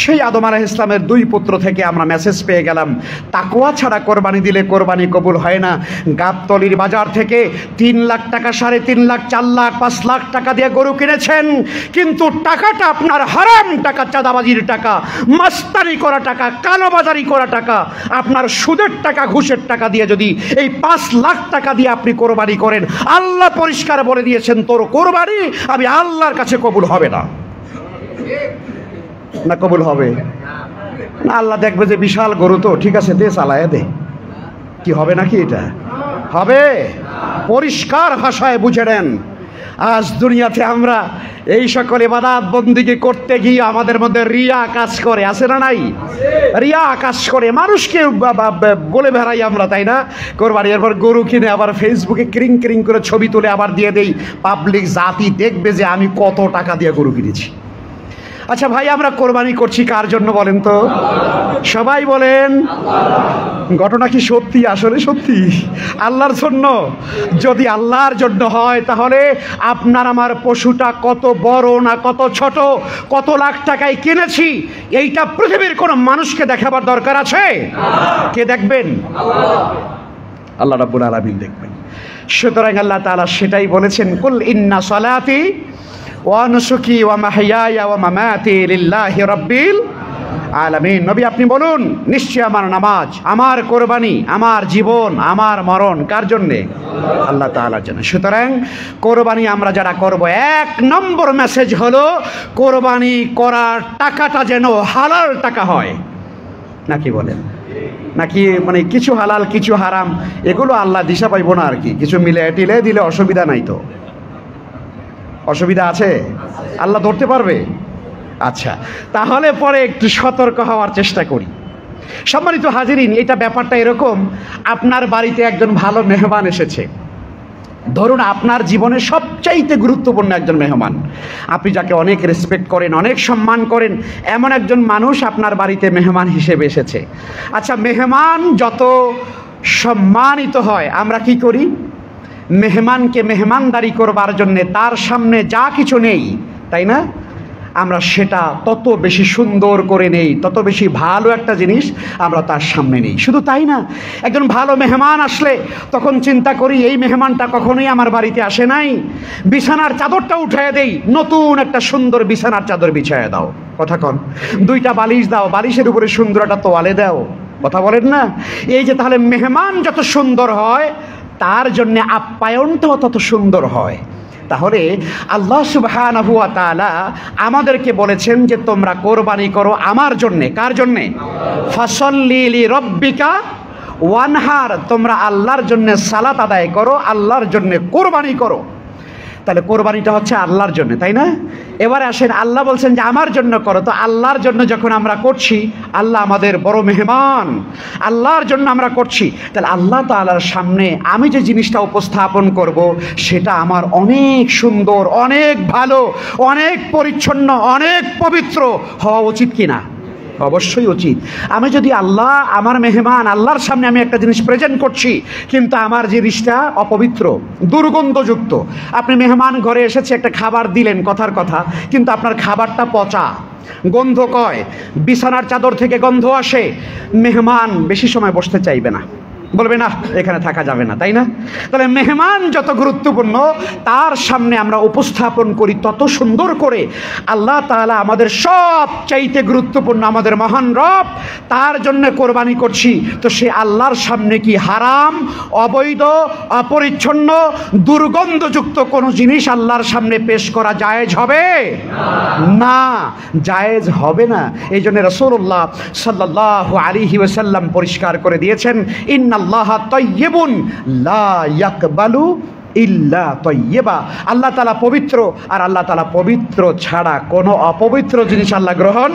সেই আদম আলাইহিস সালামের দুই পুত্র থেকে আমরা মেসেজ পেয়ে গেলাম, তাকওয়া ছাড়া কোরবানি দিলে কোরবানি কবুল হয় না। গাবতলির বাজার থেকে 3 লাখ টাকা, 3.5 লাখ, 4 লাখ, 5 লাখ টাকা দিয়ে গরু কিনেছেন, কিন্তু টাকাটা আপনার হারাম টাকা, চাঁদাবাজির টাকা, মাস্তানি করা টাকা, কালোবাজারি করা টাকা, আপনার সুদের টাকা, ঘুষের টাকা দিয়ে যদি এই 5 লাখ টাকা দিয়ে আপনি কোরবানি করেন, আল্লাহ পরিষ্কার বলে দিয়েছেন তোর কোরবানি আমি আল্লাহর কাছে কবুল হবে না। না কবুল হবে না? আল্লাহ দেখবে যে বিশাল গরু, তো ঠিক আছে দে, চালায় দে, কি হবে নাকি? এটা হবে। পরিষ্কার ভাষায় বুঝে নেন, আজ দুনিয়াতে আমরা এই সকল ইবাদত বন্দেগী করতে গিয়ে আমাদের মধ্যে রিয়া কাজ করে, আছে না নাই? রিয়া কাজ করে, মানুষকে বলে বেড়াই আমরা, তাই না? কোরবানি এরপর গরু কিনে আবার ফেসবুকে ক্রিং ক্রিং করে ছবি তুলে আবার দিয়ে দেই, পাবলিক জাতি দেখবে যে আমি কত টাকা দিয়ে গরু কিনেছি। আচ্ছা ভাই, আমরা কোরবানি করছি কার জন্য বলেন তো? সবাই বলেন। ঘটনা কি সত্যি? আসলে সত্যি আল্লাহর জন্য। যদি আল্লাহর জন্য হয় তাহলে আপনার আমার পশুটা কত বড় না কত ছোট, কত লাখ টাকায় কিনেছি, এইটা পৃথিবীর কোন মানুষকে দেখাবার দরকার আছে? কে দেখবেন? আল্লাহ রাব্বুল আলামিন দেখবেন। সুতরাং আল্লাহ তাআলা সেটাই বলেছেন, কুল ইন্না সালাতি ওয়া নুসুকি ওয়া মাহইয়ায়া ওয়া মামাতি লিল্লাহি রাব্বিল আলামিন। নবী আপনি বলুন, নিশ্চয় আমার নামাজ, আমার কোরবানি, আমার জীবন, আমার মরণ কার জন্যে? আল্লাহ তাআলার জন্য। সুতরাং কোরবানি আমরা যারা করব, 1 নম্বর মেসেজ হলো কোরবানি করার টাকাটা যেন হালাল টাকা হয়। নাকি বলেন? নাকি মানে কিছু হালাল কিছু হারাম এগুলো আল্লাহ দিশা পাইব না আর কি, কিছু মিলে টিলে দিলে অসুবিধা নাই তো? অসুবিধা আছে? আল্লাহ ধরতে পারবে? আচ্ছা, তাহলে পরে একটু সতর্ক হওয়ার চেষ্টা করি। সম্মানিত হাজিরিন, এটা ব্যাপারটা এরকম, আপনার বাড়িতে একজন ভালো মেহমান এসেছে, ধরুন আপনার জীবনে সবচাইতে গুরুত্বপূর্ণ একজন মেহমান, আপনি যাকে অনেক রেসপেক্ট করেন, অনেক সম্মান করেন, এমন একজন মানুষ আপনার বাড়িতে মেহমান হিসেবে এসেছে। আচ্ছা, মেহমান যত সম্মানিত হয় আমরা কি করি? মেহমানকে মেহমানদারি করবার জন্যে তার সামনে যা কিছু নেই, তাই না, আমরা সেটা তত বেশি সুন্দর করে নেই, তত বেশি ভালো একটা জিনিস আমরা তার সামনে নেই। শুধু তাই না, একজন ভালো মেহমান আসলে তখন চিন্তা করি এই মেহমানটা কখনোই আমার বাড়িতে আসে নাই, বিছানার চাদরটা উঠিয়ে দেই, নতুন একটা সুন্দর বিছানার চাদর বিছায় দাও, কথা কন, দুইটা বালিশ দাও, বালিশের উপরে সুন্দর একটা তোয়ালে দাও, কথা বলেন না। এই যে তাহলে মেহমান যত সুন্দর হয় তার জন্য আপ্যায়নটাও তত সুন্দর হয়। তাহলে আল্লাহ সুবহানাহু ওয়া তাআলা আমাদেরকে বলেছেন যে তোমরা কোরবানি করো আমার জন্যে। কার জন্যে? ফাসাল্লি লিরাব্বিকা ওয়ানহার, তোমরা আল্লাহর জন্যে সালাত আদায় করো, আল্লাহর জন্যে কোরবানি করো। তাহলে কোরবানিটা হচ্ছে আল্লাহর জন্য, তাই না? এবারে আসেন, আল্লাহ বলছেন যে আমার জন্য করো, তো আল্লাহর জন্য যখন আমরা করছি, আল্লাহ আমাদের বড় মেহমান, আল্লাহর জন্য আমরা করছি, তাহলে আল্লাহ তাআলার সামনে আমি যে জিনিসটা উপস্থাপন করব সেটা আমার অনেক সুন্দর, অনেক ভালো, অনেক পরিচ্ছন্ন, অনেক পবিত্র হওয়া উচিত কিনা? অবশ্যই উচিত। আমি যদি আল্লাহ আমার মেহমান, আল্লাহর সামনে আমি একটা জিনিস প্রেজেন্ট করছি কিন্তু আমার জিনিসটা অপবিত্র, দুর্গন্ধযুক্ত, আপনি মেহমান ঘরে এসেছে একটা খাবার দিলেন, কথার কথা, কিন্তু আপনার খাবারটা পচা, গন্ধ কয়, বিছানার চাদর থেকে গন্ধ আসে, মেহমান বেশি সময় বসতে চাইবে না, বলবে না এখানে থাকা যাবে না, তাই না? তাহলে মেহমান যত গুরুত্বপূর্ণ তার সামনে আমরা উপস্থাপন করি তত সুন্দর করে। আল্লাহ তাআলা আমাদের সব চাইতে গুরুত্বপূর্ণ, আমাদের মহান রব, তার জন্য কোরবানি করছি, তো সে আল্লাহর সামনে কি হারাম, অবৈধ, অপরিচ্ছন্ন, দুর্গন্ধযুক্ত কোনো জিনিস আল্লাহর সামনে পেশ করা জায়েজ হবে না, জায়েজ হবে না। এই জন্য রাসূলুল্লাহ সাল্লাল্লাহু আলাইহি ওয়াসাল্লাম পরিষ্কার করে দিয়েছেন, ইন্নাল্লাহা তাইয়্যিবুন লা ইয়াকবালু ইল্লা তাইয়্যিবা, আল্লাহ তাআলা পবিত্র, আর আল্লাহ তাআলা পবিত্র ছাড়া কোনো অপবিত্র জিনিস আল্লাহ গ্রহণ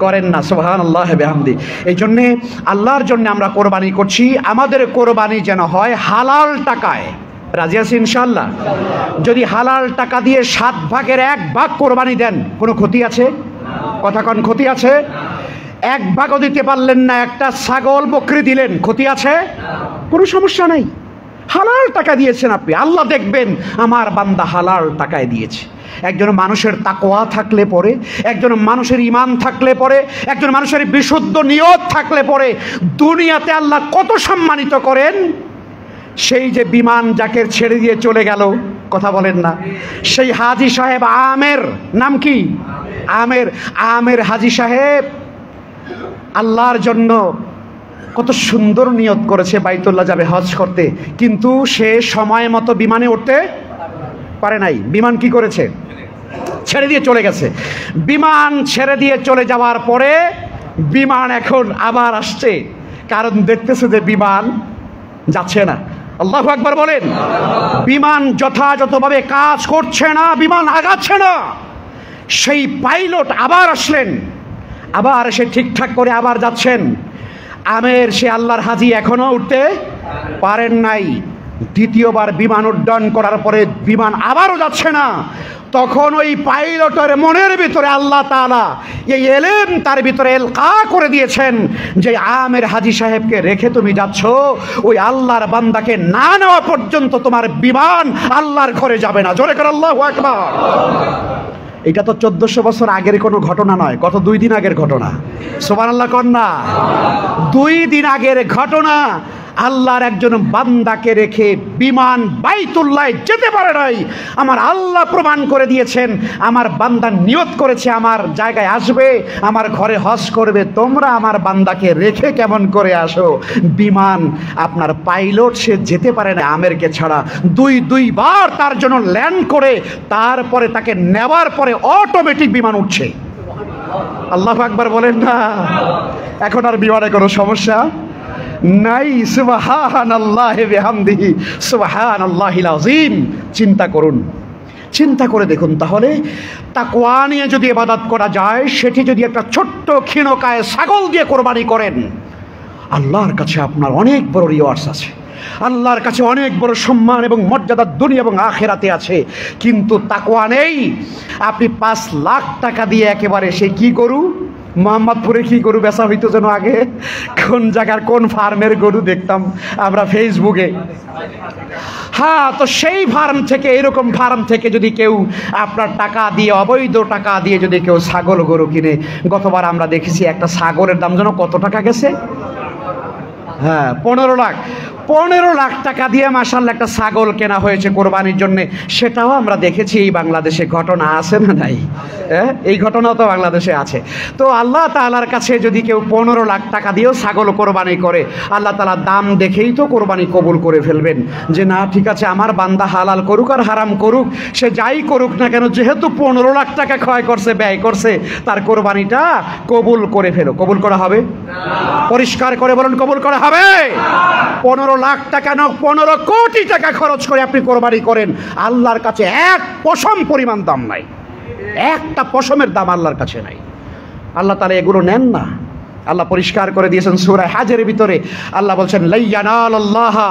করেন না। সুবহানাল্লাহ বিহামদি। এই জন্যে আল্লাহর জন্য আমরা কোরবানি করছি, আমাদের কোরবানি যেন হয় হালাল টাকায়। রাজি আছি ইনশাআল্লাহ? যদি হালাল টাকা দিয়ে 7 ভাগের 1 ভাগ কোরবানি দেন, কোনো ক্ষতি আছে? কথা কন, ক্ষতি আছে? 1 ভাগও দিতে পারলেন না, একটা ছাগল বকরি দিলেন, ক্ষতি আছে? কোনো সমস্যা নাই, হালাল টাকা দিয়েছেন আপনি, আল্লাহ দেখবেন আমার বান্দা হালাল টাকায় দিয়েছে। একজন মানুষের তাকওয়া থাকলে পরে, একজন মানুষের ঈমান থাকলে পরে, একজন মানুষের বিশুদ্ধ নিয়ত থাকলে পরে দুনিয়াতে আল্লাহ কত সম্মানিত করেন। সেই যে বিমান যাকে ছেড়ে দিয়ে চলে গেল, কথা বলেন না, সেই হাজী সাহেব আমের, নাম কি? আমের, আমের হাজী সাহেব আল্লাহর জন্য কত সুন্দর নিয়ত করেছে বাইতুল্লাহ যাবে হজ করতে, কিন্তু সে সময় মতো বিমানে উঠতে পারে নাই। বিমান কি করেছে? ছেড়ে দিয়ে চলে গেছে। বিমান ছেড়ে দিয়ে চলে যাওয়ার পরে বিমান এখন আবার আসছে, কারণ দেখতেছে যে বিমান যাচ্ছে না। আল্লাহু আকবার বলেন। বিমান যথাযথভাবে কাজ করছে না, বিমান আগাচ্ছে না। সেই পাইলট আবার আসলেন, আবার সে ঠিকঠাক করে আবার যাচ্ছেন। আমের সে আল্লাহর হাজী এখনো উঠতে পারেন নাই। দ্বিতীয়বার বিমান উড্ডয়ন করার পরে বিমান আবারও যাচ্ছে না। তখন ওই পাইলটের মনের ভিতরে আল্লাহ তাআলা এই এলেম তার ভিতরে এলকা করে দিয়েছেন যে আমের হাজী সাহেবকে রেখে তুমি যাচ্ছ, ওই আল্লাহর বান্দাকে না নেওয়া পর্যন্ত তোমার বিমান আল্লাহর ঘরে যাবে না। জোরে করে আল্লাহু আকবার। এটা তো 1400 বছর আগের কোনো ঘটনা নয়, গত 2 দিন আগের ঘটনা। সুবহানাল্লাহ কন্যা, 2 দিন আগের ঘটনা। আল্লাহর একজন বান্দাকে রেখে বিমান বাইতুল্লাহ যেতে পারে নাই। আমার আল্লাহ প্রমাণ করে দিয়েছেন, আমার বান্দা নিয়ত করেছে আমার জায়গায় আসবে, আমার ঘরে হজ করবে, তোমরা আমার বান্দাকে রেখে কেমন করে আসো? বিমান আপনার পাইলট সে যেতে পারে না আমেরকে ছাড়া। 2 বার তার জন্য ল্যান্ড করে তারপরে তাকে নেওয়ার পরে অটোমেটিক বিমান উঠছে। আল্লাহু আকবার বলেন না। এখন আর বিমানে কোনো সমস্যা নাই। সুবহানাল্লাহি বিহামদিহি, সুবহানাল্লাহিল আযীম। চিন্তা করুন, চিন্তা করে দেখুন, তাহলে তাকওয়া নিয়ে যদি ইবাদত করা যায়, সেটি যদি একটা ছোট্ট ক্ষীণকায় ছাগল দিয়ে কোরবানি করেন, আল্লাহর কাছে আপনার অনেক বড় রিওয়ার্ডস আছে, আল্লাহর কাছে অনেক বড় সম্মান এবং মর্যাদা দুনিয়া এবং আখিরাতে আছে। কিন্তু তাকওয়া নেই, আপনি 5 লাখ টাকা দিয়ে একেবারে সেই কি গরু, মোহাম্মদপুরে কি গরু বেচা হইতো যেন আগে, কোন জায়গার কোন ফার্মের গরু দেখতাম আমরা ফেসবুকে। হ্যাঁ, তো সেই ফার্ম থেকে, এরকম ফার্ম থেকে যদি কেউ আপনার টাকা দিয়ে, অবৈধ টাকা দিয়ে যদি কেউ ছাগল গরু কিনে, গতবার আমরা দেখেছি একটা ছাগলের দাম যেন কত টাকা গেছে, হ্যাঁ 15 লাখ টাকা দিয়ে মাশাআল্লাহ একটা ছাগল কেনা হয়েছে কোরবানির জন্য। সেটাও আমরা দেখেছি এই বাংলাদেশে। ঘটনা আছে না নাই? এই ঘটনাও তো বাংলাদেশে আছে। তো আল্লাহ তাআলার কাছে যদি কেউ 15 লাখ টাকা দিয়েও ছাগল কোরবানি করে, আল্লাহ তাআলা দাম দেখেই তো কোরবানি কবুল করে ফেলবেন, যে না ঠিক আছে আমার বান্দা হালাল করুক আর হারাম করুক, সে যাই করুক না কেন, যেহেতু 15 লাখ টাকা ক্ষয় করছে, ব্যয় করছে, তার কোরবানিটা কবুল করে ফেলো। কবুল করা হবে? পরিষ্কার করে বলুন, কবুল করা হবে? 15 লাখ টাকা না, 15 কোটি টাকা খরচ করে আপনি কোরবানি করেন, আল্লাহর কাছে এক পশম পরিমাণ দাম নাই, একটা পশমের দাম আল্লাহর কাছে নাই। আল্লাহ তাআলা এগুলো নেন না। আল্লাহ পরিষ্কার করে দিয়েছেন সূরা হাজের ভিতরে, আল্লাহ বলছেন লা ইয়ানালাল্লাহা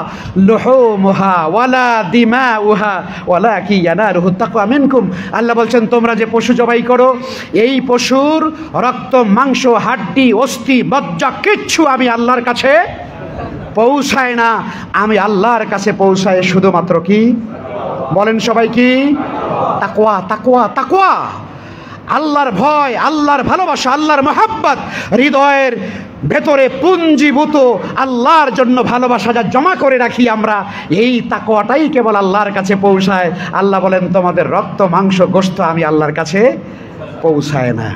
লুহুমুহা ওয়ালা দিমাউহা ওয়ালাকি ইয়ানালুহু তাকওয়া মিনকুম। আল্লাহ বলছেন তোমরা যে পশু জবাই করো, এই পশুর রক্ত, মাংস, হাড্ডি, অস্থি, মজ্জা কিচ্ছু আমি আল্লাহর কাছে পৌঁছায় না। আমি আল্লাহর কাছে পৌঁছায় শুধুমাত্র কি বলেন সবাই, কি? তাকওয়া, তাকওয়া, তাকওয়া। আল্লাহর ভয়, আল্লাহর ভালোবাসা, আল্লাহর মহব্বত হৃদয়ের ভেতরে পুঞ্জীভূত, আল্লাহর জন্য ভালোবাসা যা জমা করে রাখি আমরা, এই তাকওয়াটাই কেবল আল্লাহর কাছে পৌঁছায়। আল্লাহ বলেন তোমাদের রক্ত, মাংস, গোশত আমি আল্লাহর কাছে পৌঁছায় না।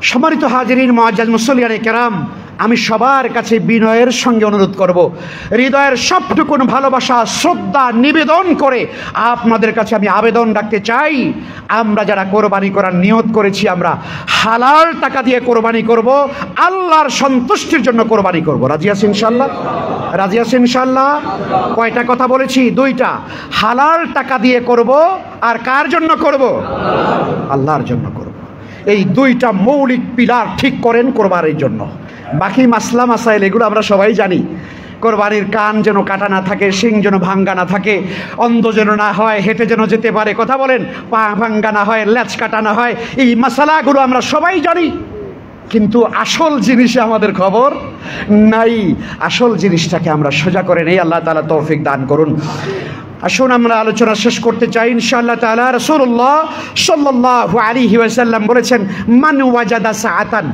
সম্মানিত হাজিরিন, মুআজ্জাজ মুসল্লিয়ানে কেরাম, আমি সবার কাছে বিনয়ের সঙ্গে অনুরোধ করব, হৃদয়ের সবটুকুন ভালোবাসা, শ্রদ্ধা নিবেদন করে আপনাদের কাছে আমি আবেদন রাখতে চাই, আমরা যারা কোরবানি করার নিয়ত করেছি, আমরা হালাল টাকা দিয়ে কোরবানি করব, আল্লাহর সন্তুষ্টির জন্য কোরবানি করব। রাজি আছেন ইনশাআল্লাহ? রাজি আছেন ইনশাআল্লাহ? কয়টা কথা বলেছি? 2টা। হালাল টাকা দিয়ে করব, আর কার জন্য করব? আল্লাহর জন্য করব। এই 2টা মৌলিক পিলার ঠিক করেন কোরবানির জন্য। বাকি মাসলা মাসাইল এগুলো আমরা সবাই জানি। কোরবানির কান যেন কাটা না থাকে, শিং যেন ভাঙ্গা না থাকে, অন্ধ যেন না হয়, হেঁটে যেন যেতে পারে, কথা বলেন, পা ভাঙ্গা না হয়, লেজ কাটা না হয়, এই মাসালাগুলো আমরা সবাই জানি। কিন্তু আসল জিনিসে আমাদের খবর নাই। আসল জিনিসটাকে আমরা সোজা করে নেই। আল্লাহ তাআলা তৌফিক দান করুন। আসুন আমরা আলোচনা শেষ করতে চাই ইনশাআল্লাহ তাআলা। রাসূলুল্লাহ সাল্লাল্লাহু আলাইহি ওয়াসাল্লাম বলেছেন, মান ওয়াজাদা সাআতান,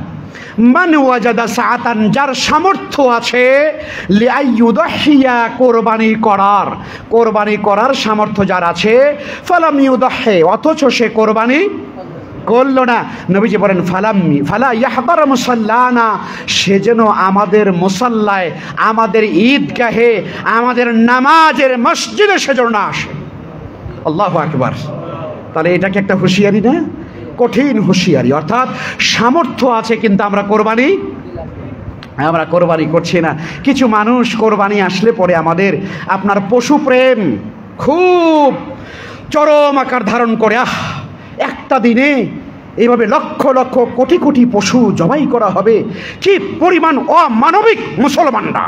মান ওয়াজাদা সাআতান, যার সামর্থ্য আছে, লিআইয়ুদহিয়া, কোরবানি করার সামর্থ্য যার আছে, ফালাম ইউদহি, অথচ সে কোরবানি করল না। নবীজি বলেন ফালা ইয়াহদার মুসাল্লানা, সে যেন আমাদের মুসাল্লায়, আমাদের ঈদগাহে, আমাদের নামাজের মসজিদে সে যেন না আসে। আল্লাহু আকবার। তাহলে এটা কি একটা হুঁশিয়ারি না? কঠিন হুঁশিয়ারি। অর্থাৎ সামর্থ্য আছে কিন্তু আমরা কোরবানি করছি না। কিছু মানুষ কোরবানি আসলে পরে আমাদের আপনার পশু প্রেম খুব চরম আকার ধারণ করে। একটা দিনে এইভাবে লক্ষ লক্ষ কোটি কোটি পশু জবাই করা হবে, কি পরিমাণ অমানবিক মুসলমানরা!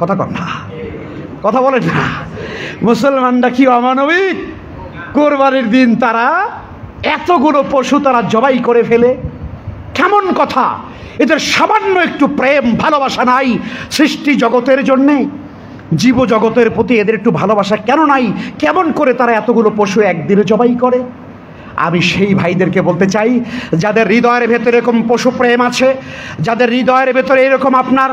কথা কর না, কথা বলেন না, মুসলমানরা কি অমানবিক? কোরবানির দিন তারা এতগুলো পশু তারা জবাই করে ফেলে, কেমন কথা! এদের সামান্য একটু প্রেম ভালোবাসা নাই সৃষ্টি জগতের জন্যে? জীব জগতের প্রতি এদের একটু ভালোবাসা কেন নাই? কেমন করে তারা এতগুলো পশু একদিনে জবাই করে? আমি সেই ভাইদেরকে বলতে চাই, যাদের হৃদয়ের ভেতরে এরকম পশু প্রেম আছে, যাদের হৃদয়ের ভেতরে এরকম আপনার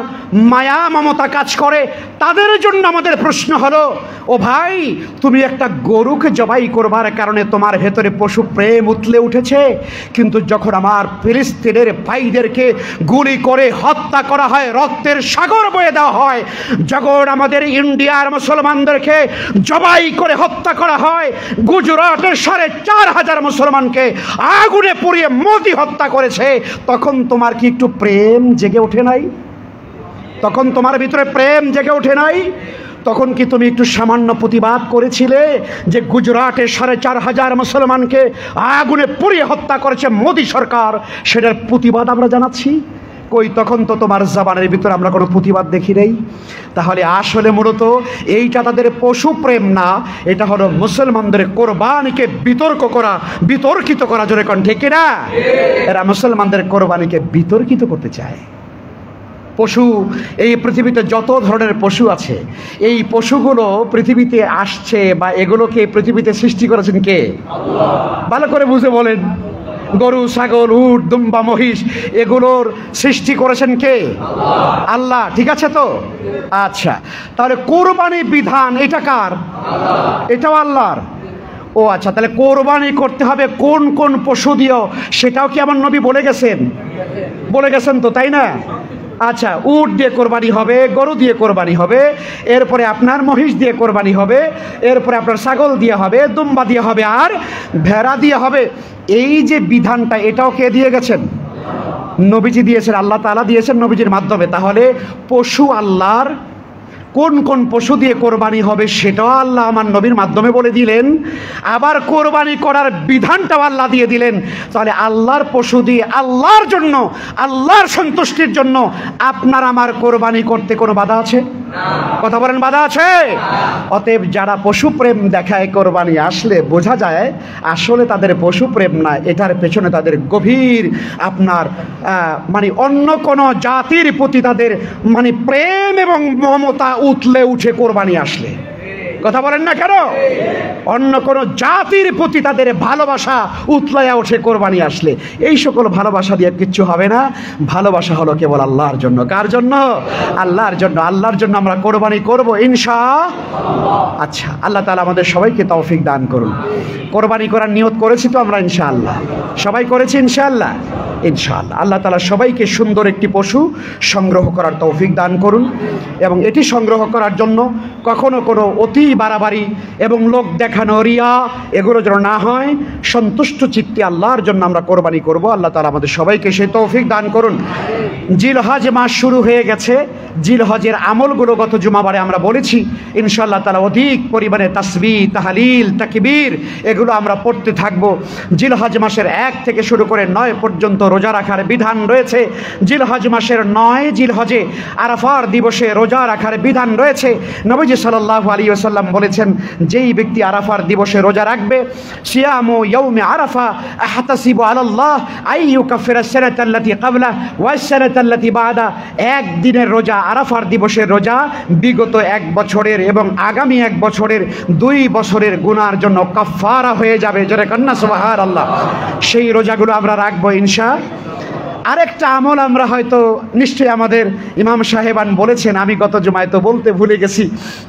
মায়া মমতা কাজ করে, তাদের জন্য আমাদের প্রশ্ন হলো, ও ভাই, তুমি একটা গরুকে জবাই করবার কারণে তোমার ভেতরে পশু প্রেম উতলে উঠেছে, কিন্তু যখন আমার ফিলিস্তিনের ভাইদেরকে গুলি করে হত্যা করা হয়, রক্তের সাগর বয়ে দেওয়া হয়, যখন আমাদের ইন্ডিয়ার মুসলমানদেরকে জবাই করে হত্যা করা হয়, গুজরাটের 4,500 মুসলমানকে আগুনে পুড়িয়ে মোদি হত্যা করেছে, তখন তোমার কি একটু প্রেম জেগে ওঠে নাই? তখন তোমার ভিতরে প্রেম জেগে ওঠে নাই? তখন কি তুমি একটু সামান্য প্রতিবাদ করেছিলে যে গুজরাটের 4,500 মুসলমানকে আগুনে পুড়িয়ে হত্যা করেছে মোদি সরকার? সেটার প্রতিবাদ আমরা জানাচ্ছি। কই তখন তো তোমার জবানের ভিতরে আমরা কোনো প্রতিবাদ দেখি নেই। তাহলে আসলে মূলত এইটা তাদের পশু প্রেম না, এটা হলো মুসলমানদের কোরবানিকে বিতর্কিত করা, জোরে কোন ঠিক কিনা? এরা মুসলমানদের কোরবানিকে বিতর্কিত করতে চায়। পশু, এই পৃথিবীতে যত ধরনের পশু আছে, এই পশুগুলো পৃথিবীতে আসছে বা এগুলোকে পৃথিবীতে সৃষ্টি করেছেন কে? আল্লাহ। ভালো করে বুঝে বলেন। গরু, ছাগল, উট, দুম্বা, মহিষ, এগুলোর সৃষ্টি করেছেন কে? আল্লাহ। আল্লাহ, ঠিক আছে তো? আচ্ছা, তাহলে কোরবানি বিধান এটা কার? আল্লাহ। এটাও আল্লাহর। ও আচ্ছা, তাহলে কোরবানি করতে হবে কোন কোন পশু দিয়েও, সেটাও কি আমার নবী বলে গেছেন? বলে গেছেন তো, তাই না? আচ্ছা, উট দিয়ে কোরবানি হবে, গরু দিয়ে কোরবানি হবে, এরপরে আপনার মহিষ দিয়ে কোরবানি হবে, এরপরে আপনার ছাগল দিয়ে হবে, দুম্বা দিয়ে হবে, আর ভেড়া দিয়ে হবে। এই যে বিধানটা, এটাও কে দিয়ে গেছেন? নবীজি দিয়েছেন, আল্লাহ তাআলা দিয়েছেন নবীজির মাধ্যমে। তাহলে পশু আল্লাহর, কোন কোন পশু দিয়ে কোরবানি হবে সেটাও আল্লাহ আমার নবীর মাধ্যমে বলে দিলেন, আবার কোরবানি করার বিধানটাও আল্লাহ দিয়ে দিলেন। তাহলে আল্লাহর পশু দিয়ে আল্লাহর জন্য, আল্লাহর সন্তুষ্টির জন্য আপনার আমার কোরবানি করতে কোনো বাধা আছে? কথা বলেন, বাধা আছে? অতএব যারা পশু প্রেম দেখায় কোরবানি আসলে বোঝা যায় আসলে তাদের পশু প্রেম না, এটার পেছনে তাদের গভীর আপনার মানে অন্য কোনো জাতির প্রতি তাদের মানে প্রেম এবং মমতা উতলে উঠে কোরবানি আসলে। কথা বলেন না কেন? অন্য কোনো জাতির প্রতি তাদের ভালোবাসা উতলায়া ওঠে কোরবানি আসলে। এই সকল ভালোবাসা দিয়ে কিচ্ছু হবে না। ভালোবাসা হলো কেবল আল্লাহর জন্য। কার জন্য? আল্লাহর জন্য। আল্লাহর জন্য আমরা কোরবানি করব ইনশাআল্লাহ। আচ্ছা, আল্লাহ তাআলা আমাদের সবাইকে তৌফিক দান করুন। কোরবানি করার নিয়ত করেছি তো আমরা ইনশাআল্লাহ, সবাই করেছি ইনশাআল্লাহ। ইনশাআল্লাহ আল্লাহ তাআলা সবাইকে সুন্দর একটি পশু সংগ্রহ করার তৌফিক দান করুন, এবং এটি সংগ্রহ করার জন্য কখনো কোনো অতি বাড়াবাড়ি এবং লোক দেখানো, রিয়া, এগুলো যেন না হয়। সন্তুষ্ট চিত্তে আল্লাহর জন্য আমরা কোরবানি করব। আল্লাহ তাআলা আমাদের সবাইকে সেই তৌফিক দান করুন। জিলহজ মাস শুরু হয়ে গেছে। জিলহজের আমলগুলো গত জুমাবারে আমরা বলেছি। ইনশাআল্লাহ তাআলা অধিক পরিমাণে তাসবিহ, তাহলিল, তাকবীর এগুলো আমরা পড়তে থাকব। জিলহজ মাসের 1 থেকে শুরু করে 9 পর্যন্ত রোজা রাখার বিধান রয়েছে। জিলহজ মাসের 9 জিলহজে আরাফার দিবসে রোজা রাখার বিধান রয়েছে। নবীজি সাল্লাল্লাহু আলাইহি ওয়াসাল্লাম বলেছেন, যেই ব্যক্তি আরাফার দিবসে রোজা রাখবে, সিয়ামু ইয়াউমি আরাফা আহতাসিবু আলাল্লাহ আইয়ুকাফিরা সানাতাল্লাতী ক্বাবলা ওয়াস সানাতাল্লাতী বাদা। একদিনের রোজা, আরাফার দিবসের রোজা বিগত 1 বছরের এবং আগামী 1 বছরের 2 বছরের গুনার জন্য কাফারা হয়ে যাবে। জোরে কন্না সুবহানাল্লাহ। সেই রোজাগুলো আমরা রাখবো ইনশাআল্লাহ। আরেকটা আমল আমরা হয়তো নিশ্চয়ই আমাদের ইমাম সাহেবান বলেছেন, আমি গত জুমায় তো বলতে ভুলে গেছি,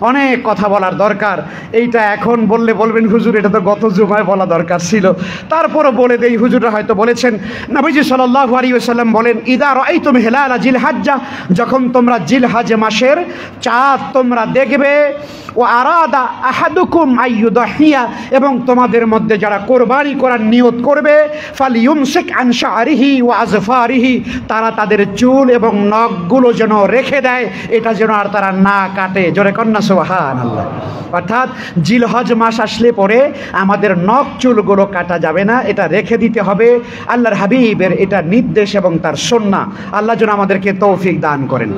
অনেক কথা বলার দরকার। এইটা এখন বললে বলবেন হুজুর এটা তো গত জুমায় বলা দরকার ছিল, তারপরও বলে দেই। হুজুররা হয়তো বলেছেন, নবীজি সাল্লাল্লাহু আলাইহি ওয়াসাল্লাম বলেন, ইদা রাআইতুম হিলালা জিলহজ্জা, যখন তোমরা জিলহজ মাসের চাঁদ তোমরা দেখবে, ও আরাদা আহাদুকুম আইয়ুদহিয়া, এবং তোমাদের মধ্যে যারা কোরবানি করার নিয়ত করবে, ফালিয়ুমসিক আন শা'রিহি ওয়া আযফারিহি, তারা তাদের চুল এবং নখগুলো যেন রেখে দেয়, এটা যেন আর তারা না কাটে। জোরে কন্না সুবহানাল্লাহ। অর্থাৎ জিলহজ মাস আসলে পরে আমাদের নখ চুলগুলো কাটা যাবে না, এটা রেখে দিতে হবে। আল্লাহর হাবিবের এটা নির্দেশ এবং তার সুন্নাহ। আল্লাহ যেন আমাদেরকে তৌফিক দান করেন।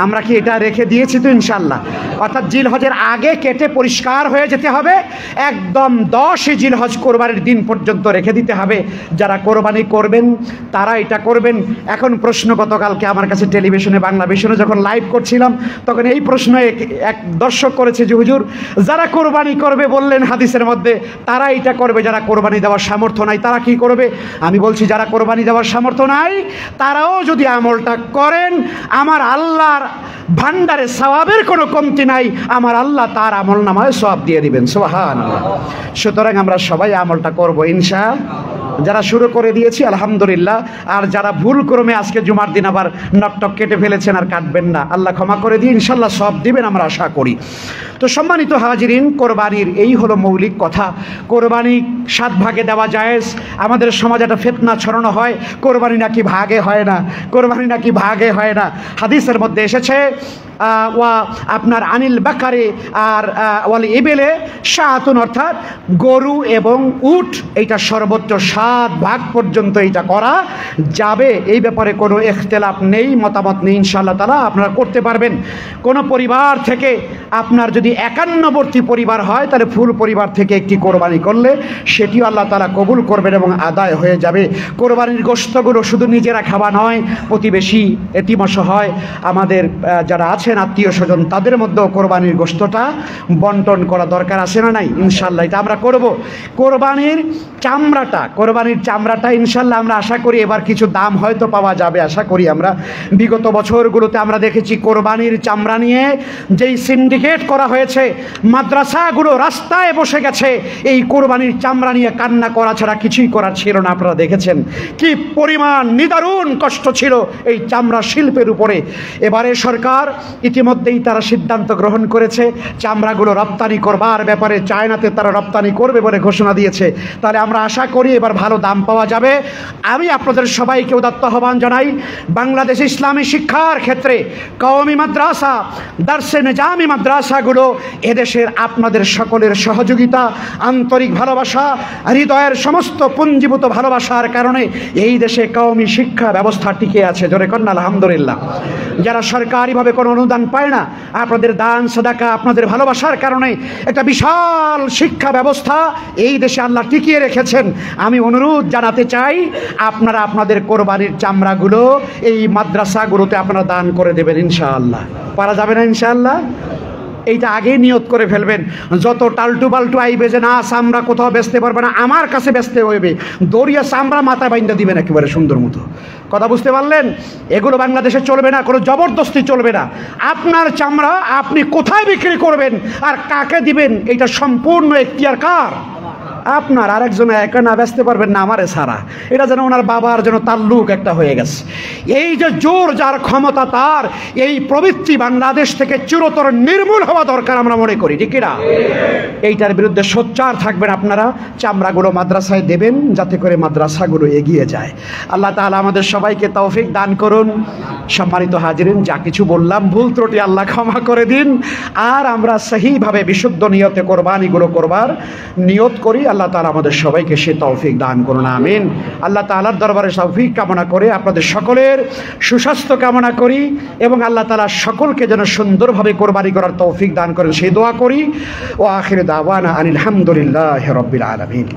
আমরা কি এটা রেখে দিয়েছি তো ইনশাআল্লাহ? অর্থাৎ জিলহজের আগে কেটে পরিষ্কার হয়ে যেতে হবে, একদম 10 জিলহজ কোরবানির দিন পর্যন্ত রেখে দিতে হবে। যারা কোরবানি করবেন তারা এটা করবেন। এখন প্রশ্ন, গতকালকে আমার কাছে টেলিভিশনে, বাংলা ভিশনে যখন লাইভ করছিলাম, তখন এই প্রশ্ন এক দর্শক করেছে যে হুজুর, যারা কোরবানি করবে বললেন হাদিসের মধ্যে, তারা এটা করবে, যারা কোরবানি দেওয়ার সামর্থ্য নাই তারা কি করবে? আমি বলছি, যারা কোরবানি দেওয়ার সামর্থ্য নাই তারাও যদি আমলটা করেন, আমার আল্লাহর ভান্ডারে সওয়াবের কোনো কমতি নাই, আমার আল্লাহ তার আমল নামায় সওয়াব দিয়ে দিবেন। সুবহানাল্লাহ। সুতরাং আমরা সবাই আমলটা করবো ইনশাআল্লাহ। যারা শুরু করে দিয়েছি আলহামদুলিল্লাহ, আর যারা ভুল ক্রমে আজকে জুমার দিন আবার নকটক কেটে ফেলেছেন আর কাটবেন না, আল্লাহ ক্ষমা করে দিয়ে ইনশাল্লাহ সব দিবেন আমরা আশা করি। তো সম্মানিত হাজিরিন, কোরবানির এই হলো মৌলিক কথা। কোরবানি 7 ভাগে দেওয়া জায়েজ। আমাদের সমাজে একটা ফিতনা ছড়ানো হয়, কোরবানি নাকি ভাগে হয় না, কোরবানি নাকি ভাগে হয় না। হাদিসের মধ্যে এসেছে ওয়া আপনার আনিল বাকারে আর ওয়াল ইবেলে শাআতুন, অর্থাৎ গরু এবং উট এইটা সর্বোচ্চ 7 ভাগ পর্যন্ত এইটা করা যাবে। এই ব্যাপারে কোনো ইখতিলাফ নেই, মতামত নেই, ইনশাআল্লাহ তাআলা আপনারা করতে পারবেন। কোনো পরিবার থেকে আপনার যদি 51বর্তী পরিবার হয় তাহলে ফুল পরিবার থেকে একটি কোরবানি করলে সেটিও আল্লাহ তাআলা কবুল করবেন এবং আদায় হয়ে যাবে। কোরবানির গোশতগুলো শুধু নিজেরা খাওয়া নয়, প্রতিবেশী এতিম অসহায় আমাদের যারা আছেন আত্মীয় স্বজন তাদের মধ্যেও কোরবানির গোশতটা বন্টন করা দরকার আছে না নাই? ইনশাআল্লাহ এটা আমরা করব। কোরবানির চামড়াটা ইনশাআল্লাহ আমরা আশা করি এবার কিছু দাম হয়তো পাওয়া যাবে, আশা করি আমরা। বিগত বছরগুলোতে আমরা দেখেছি কোরবানির চামড়া নিয়ে যেই সিন্ডিকেট করা হয়েছে, মাদ্রাসাগুলো রাস্তায় বসে গেছে এই কোরবানির চামড়া নিয়ে কান্না করা ছাড়া কিছুই করার ছিল না। আপনারা দেখেছেন কি পরিমাণ নিদারুণ কষ্ট ছিল এই চামড়া শিল্পের উপরে। এবারে সরকার ইতিমধ্যেই তারা সিদ্ধান্ত গ্রহণ করেছে চামড়াগুলো রপ্তানি করবার ব্যাপারে, চায়নাতে তারা রপ্তানি করবে বলে ঘোষণা দিয়েছে। তাহলে আমরা আশা করি এবার ভালো দাম পাওয়া যাবে। আমি আপনাদের সবাইকে উদাত্ত আহ্বান জানাই, বাংলাদেশ ইসলামী শিক্ষার ক্ষেত্রে কওমি মাদ্রাসা, দারসে নিজামি মাদ্রাসাগুলো এদেশের আপনাদের সকলের সহযোগিতা, আন্তরিক ভালোবাসা, হৃদয়ের সমস্ত পুঞ্জীভূত ভালোবাসার কারণে এই দেশে কওমি শিক্ষা ব্যবস্থা টিকে আছে। জোরে কন্যা আলহামদুলিল্লাহ। যারা সরকারিভাবে কোনো অনুদান পায় না, আপনাদের দান সাদাকা, আপনাদের ভালোবাসার কারণে একটা বিশাল শিক্ষা ব্যবস্থা এই দেশে আল্লাহ টিকিয়ে রেখেছেন। আমি অনুরোধ জানাতে চাই আপনারা আপনাদের কোরবানির চামড়াগুলো এই মাদ্রাসাগুলোতে আপনারা দান করে দেবেন ইনশাআল্লাহ। পারা যাবে না ইনশাআল্লাহ? এইটা আগেই নিয়ত করে ফেলবেন। যত টালটু পাল্টু আইবে যে না চামড়া কোথাও বেচতে পারবে না, আমার কাছে বেচতে হইবে, দরিয়া চামড়া মাথায় বাইন্দা দিবেন একেবারে সুন্দর মতো। কথা বুঝতে পারলেন? এগুলো বাংলাদেশে চলবে না, কোনো জবরদস্তি চলবে না। আপনার চামড়া আপনি কোথায় বিক্রি করবেন আর কাকে দিবেন এটা সম্পূর্ণ এখতিয়ার কার? আপনার। আরেকজনে একা না বেচতে পারবেন না আমারে ছাড়া। এটা যেন ওনার বাবার যেন তাল্লুক একটা হয়ে গেছে। এই যে জোর যার ক্ষমতা তার, এই প্রবৃত্তি বাংলাদেশ থেকে চিরতর নির্মূল হওয়া দরকার আমরা মনে করি, ঠিক না? এইটার বিরুদ্ধে সোচ্চার থাকবেন আপনারা। চামড়াগুলো মাদ্রাসায় দেবেন যাতে করে মাদ্রাসাগুলো এগিয়ে যায়। আল্লাহ তাআলা আমাদের সবাইকে তৌফিক দান করুন। সম্মানিত হাজিরিন, যা কিছু বললাম ভুল ত্রুটি আল্লাহ ক্ষমা করে দিন। আর আমরা সহিভাবে বিশুদ্ধ নিয়তে কোরবানিগুলো করবার নিয়ত করি। আল্লাহ তাআলা আমাদের সবাইকে সে তৌফিক দান করুন, আমিন। আল্লাহ তাআলার দরবারে তৌফিক কামনা করে আপনাদের সকলের সুস্বাস্থ্য কামনা করি এবং আল্লাহ তাআলা সকলকে যেন সুন্দরভাবে কোরবানি করার তৌফিক দান করেন সেই দোয়া করি। ও আখির দাওয়ানা আনিল হামদুলিল্লাহি রাব্বিল আলামিন।